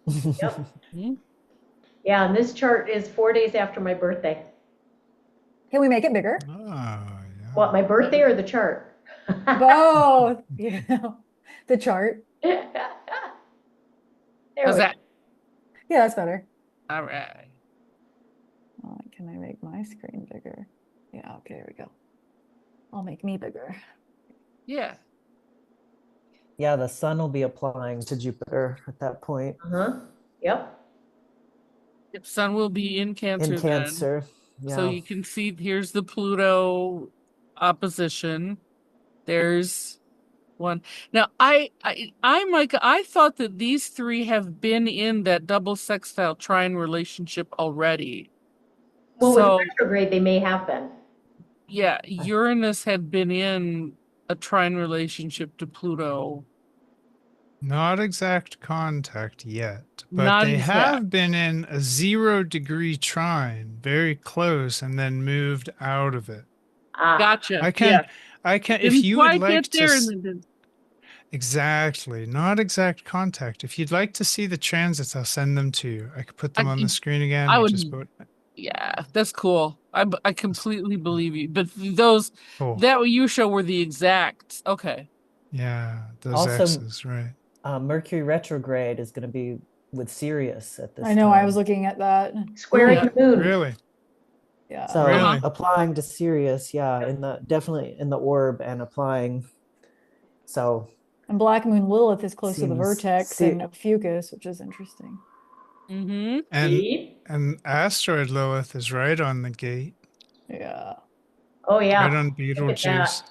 Yep. Yeah, and this chart is 4 days after my birthday. Can we make it bigger? Oh, yeah. What, my birthday or the chart? Both, you know, the chart. There How's we that? Yeah, that's better. All right. Oh, can I make my screen bigger? Yeah, okay, there we go. I'll make me bigger. Yeah. Yeah, the sun will be applying to Jupiter at that point Uh-huh. Yep. The sun will be in Cancer in Cancer. then. So Yeah. you can see here's the Pluto opposition. There's one. Now Micah, I thought that these three have been in that double sextile trine relationship already. Well, So with retrograde, they may have been. yeah, Uranus had been in a trine relationship to Pluto. Not exact contact yet, but Not they exact. have been in a 0-degree trine, very close, and then moved out of it. Gotcha. I can, if Didn't you would quite like get there to, and then didn't. exactly, not exact contact. If you'd like to see the transits, I'll send them to you. I could put them on the screen again. I or would- just put, Yeah, that's cool. I completely believe you. But those cool. that you show were the exacts. Okay. Yeah, those Also, X's, right. Mercury retrograde is going to be with Sirius at this I know, time. I was looking at that. Squaring Yeah. the moon. Really? Yeah. So Really? applying to Sirius, yeah, definitely in the orb and applying. So And Black Moon Lilith is close to the Seems vertex and Ophiuchus, which is interesting. Mm-hmm. And asteroid Lilith is right on the gate, Yeah. Oh, yeah. right on Look at Betelgeuse, that.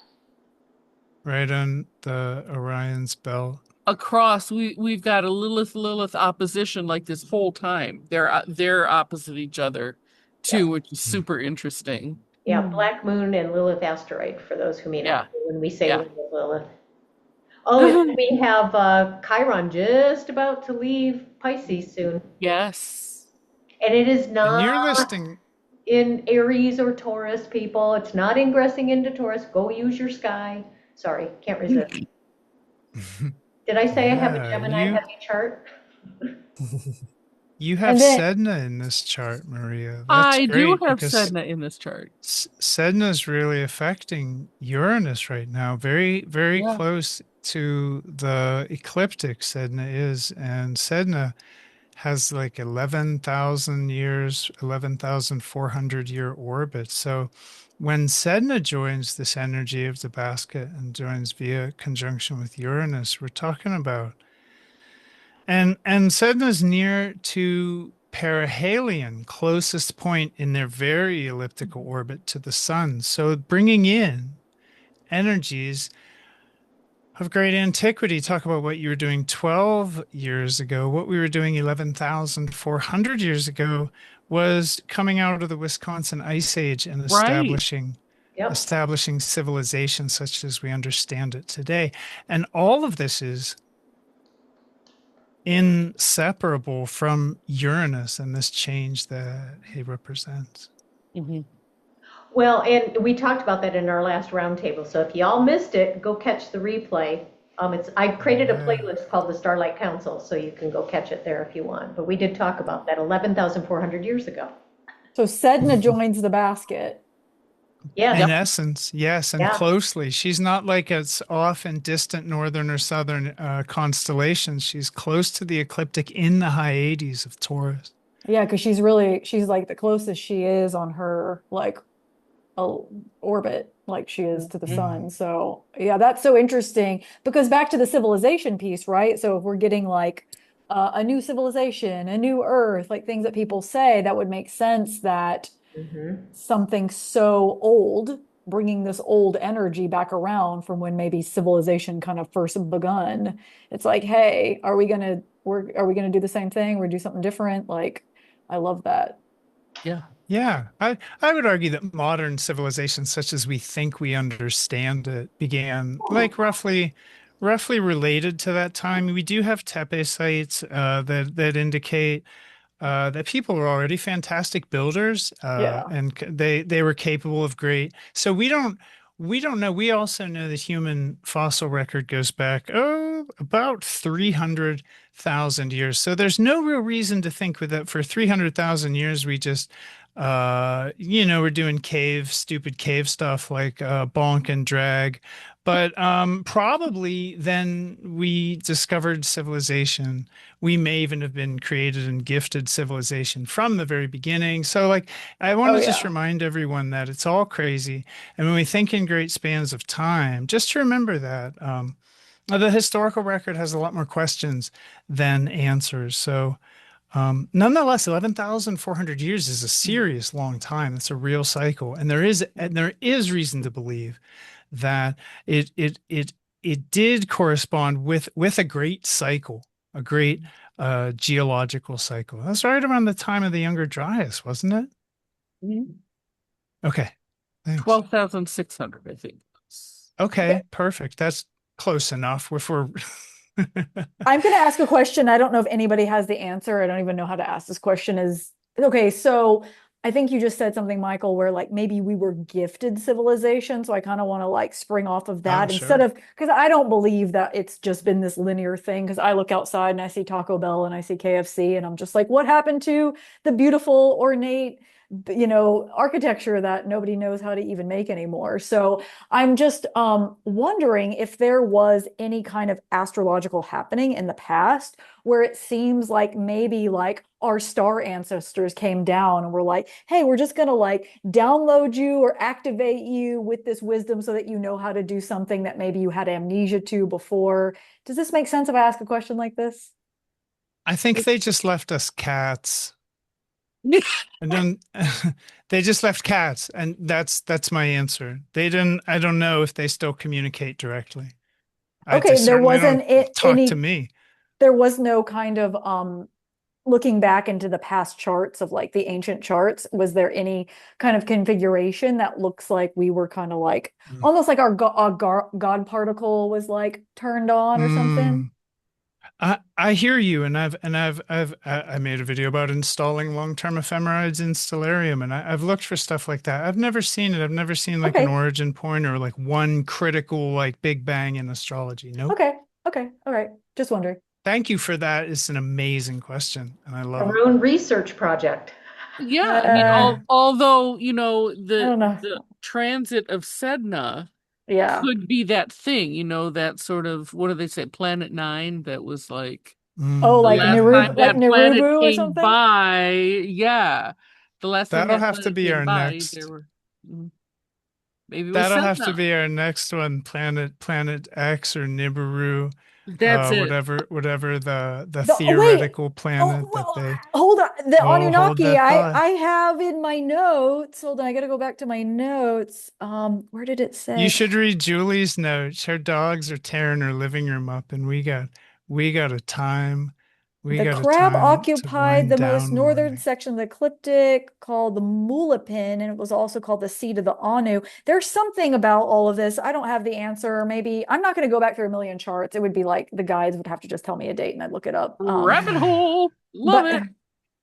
right on the Orion's belt. Across, we've got a Lilith opposition like this whole time. They're opposite each other too, which is super interesting. Yeah, Hmm. Black Moon and Lilith asteroid, for those who may Yeah. not know when we say Yeah. Lilith. Oh, and then we have Chiron just about to leave Pisces soon. Yes. And it is And you're not listing, in Aries or Taurus, people. It's not ingressing into Taurus. Go use your sky. Sorry, can't resist. Did I say I have a Yeah, Gemini heavy chart? you have And then- Sedna in this chart, Maria. That's I great do have because Sedna in this chart. Sedna is really affecting Uranus right now. Very, very Yeah. close to the ecliptic Sedna is. And Sedna has like 11,000 years, 11,400 year orbit. So when Sedna joins this energy of the basket and joins via conjunction with Uranus, we're talking about, and Sedna's near to perihelion, closest point in their very elliptical orbit to the sun. So bringing in energies of great antiquity. Talk about what you were doing 12 years ago. What we were doing 11,400 years ago was coming out of the Wisconsin Ice Age and establishing civilization such as we understand it today. And all of this is inseparable from Uranus and this change that he represents. Mm-hmm. Well, and we talked about that in our last roundtable. So if y'all missed it, go catch the replay. I created a playlist called the Starlight Council, so you can go catch it there if you want. But we did talk about that 11,400 years ago. So Sedna joins the basket. Yes. In essence, yes, and Yeah. closely. She's not like it's off in distant northern or southern constellations. She's close to the ecliptic in the high 80s of Taurus. Yeah, because she's like the closest she is on her like orbit, like she is to the sun. So yeah, that's so interesting because back to the civilization piece, right? So if we're getting like a new civilization, a new Earth, like things that people say, that would make sense that something so old, bringing this old energy back around from when maybe civilization kind of first begun. It's like, hey, are we gonna do the same thing? Or do something different? Like, I love that. Yeah. Yeah, I would argue that modern civilization, such as we think we understand it, began like roughly roughly related to that time. We do have tepe sites that indicate that people were already fantastic builders, Yeah. and they were capable of great. So we don't know. We also know the human fossil record goes back about 300,000 years. So there's no real reason to think that for 300,000 years we just we're doing stupid cave stuff like bonk and drag. But probably then we discovered civilization. We may even have been created and gifted civilization from the very beginning. So, like, I want Oh to just yeah. remind everyone that it's all crazy. And when we think in great spans of time, just to remember that the historical record has a lot more questions than answers. So, nonetheless, 11,400 years is a serious long time. It's a real cycle, and there is reason to believe that it did correspond with a great cycle, a great geological cycle. That's right around the time of the Younger Dryas, wasn't it? Mhm. Okay, thanks. 12,600, I think. Okay, perfect. That's close enough. If we're I'm going to ask a question. I don't know if anybody has the answer. I don't even know how to ask this question. Is okay. So I think you just said something, Michael, where like maybe we were gifted civilization. So I kind of want to like spring off of Oh, that instead sure. of, because I don't believe that it's just been this linear thing. Because I look outside and I see Taco Bell and I see KFC and I'm just like, what happened to the beautiful, ornate, architecture that nobody knows how to even make anymore? So I'm just wondering if there was any kind of astrological happening in the past where it seems like maybe like our star ancestors came down and were like, hey, we're just going to like download you or activate you with this wisdom so that you know how to do something that maybe you had amnesia to before. Does this make sense if I ask a question like this? I think they just left us cats. And then they just left cats, and that's my answer. They didn't. I don't know if they still communicate directly. They Okay, there certainly don't wasn't talk to any, me. there was no kind of looking back into the past charts of like the ancient charts, was there any kind of configuration that looks like we were kind of like Mm. almost like our God particle was like turned on or something? Mm. I hear you, and I made a video about installing long-term ephemerides in Stellarium, and I've looked for stuff like that. I've never seen it. I've never seen like an Okay, origin point or like one critical like Big Bang in astrology. Nope. okay, okay, all right. Just wondering. Thank you for that. It's an amazing question, and I love it. Our own research project. Yeah, I mean, Uh, although, I don't know. the transit of Sedna Yeah. could be that thing, that sort of, what do they say, Planet Nine, that was like Oh, the Mm, like last yeah, time yeah. Like that planet Nirubu or came something? by. Yeah. The last time That'll that have to planet be came our by, next. mm, maybe it was That'll have to Sedna. be our next one, Planet X or Nibiru, That's it. whatever the Oh wait. theoretical Oh planet that well, they. hold on. The Oh, hold Anunnaki, that thought. I have in my notes. Hold on, I gotta go back to my notes. Where did it You say? should read Julie's notes. Her dogs are tearing her living room up, and we got a time. We The got a crab time to occupied wind the most down northern mourning. section of the ecliptic called the Mulipin, and it was also called the seat of the Anu. There's something about all of this. I don't have the answer. Maybe I'm not going to go back through a million charts. It would be like the guides would have to just tell me a date and I'd look it up. Rabbit hole. Love But it.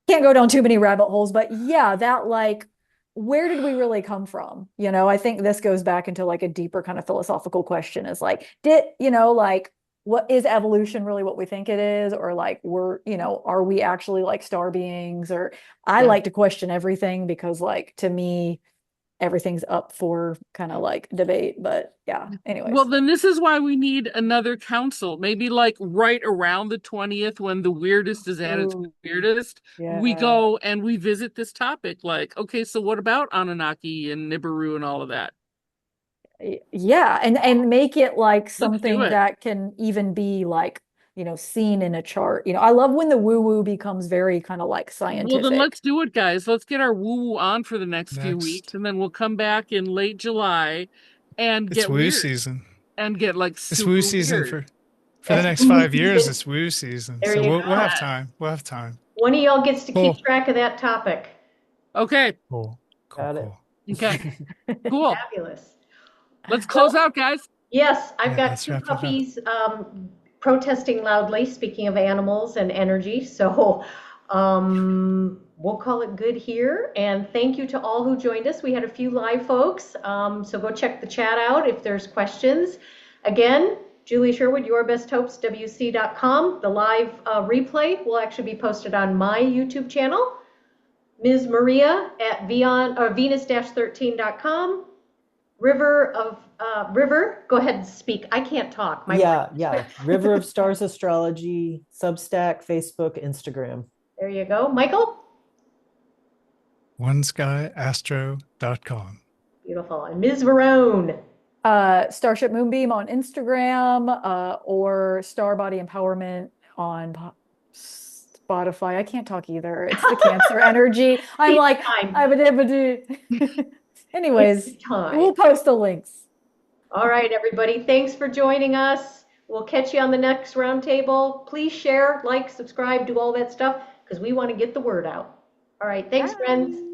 can't go down too many rabbit holes. But yeah, that like, where did we really come from? I think this goes back into like a deeper kind of philosophical question is like, like, what is evolution really what we think it is? Or like, are we actually like star beings? Or I Yeah. like to question everything because, like, to me, everything's up for kind of like debate. But yeah, Well, anyways. then this is why we need another council. Maybe like right around the 20th, when the weirdest is at its Ooh, weirdest, we yeah. go and we visit this topic. Like, okay, so what about Anunnaki and Nibiru and all of that? Yeah, and make it like Let's do something it. that can even be like, seen in a chart. I love when the woo woo becomes very kind of like Well, then scientific. let's do it, guys. Let's get our woo-woo on for the next few Next, weeks, and then we'll come back in late July and it's get woo weird season. and get like It's woo super season weird. for the That's next woo 5 years. season. It's woo season, There so you we'll go. have Yeah. time. We'll have time. One of y'all gets to keep Cool, track of that topic. Okay. cool, cool, Got it. cool. Okay. Cool. Fabulous. Let's close Well, out, guys. Yes, I've Yeah, got let's two wrap it up. puppies protesting loudly, speaking of animals and energy. So we'll call it good here. And thank you to all who joined us. We had a few live folks. So go check the chat out if there's questions. Again, Julie Sherwood, yourbesthopeswc.com. The live replay will actually be posted on my YouTube channel. Ms. Maria at Venus-13.com. River, go ahead and speak. I can't talk. Yeah. River of Stars Astrology, Substack, Facebook, Instagram. There you go. Michael? oneskyastro.com. Beautiful. And Ms. Verone? Starship Moonbeam on Instagram, or Star Body Empowerment on Spotify. I can't talk either. It's the Cancer energy. I'm like, anyways, we'll post the links. All right, everybody. Thanks for joining us. We'll catch you on the next roundtable. Please share, like, subscribe, do all that stuff, because we want to get the word out. All right. Thanks, friends.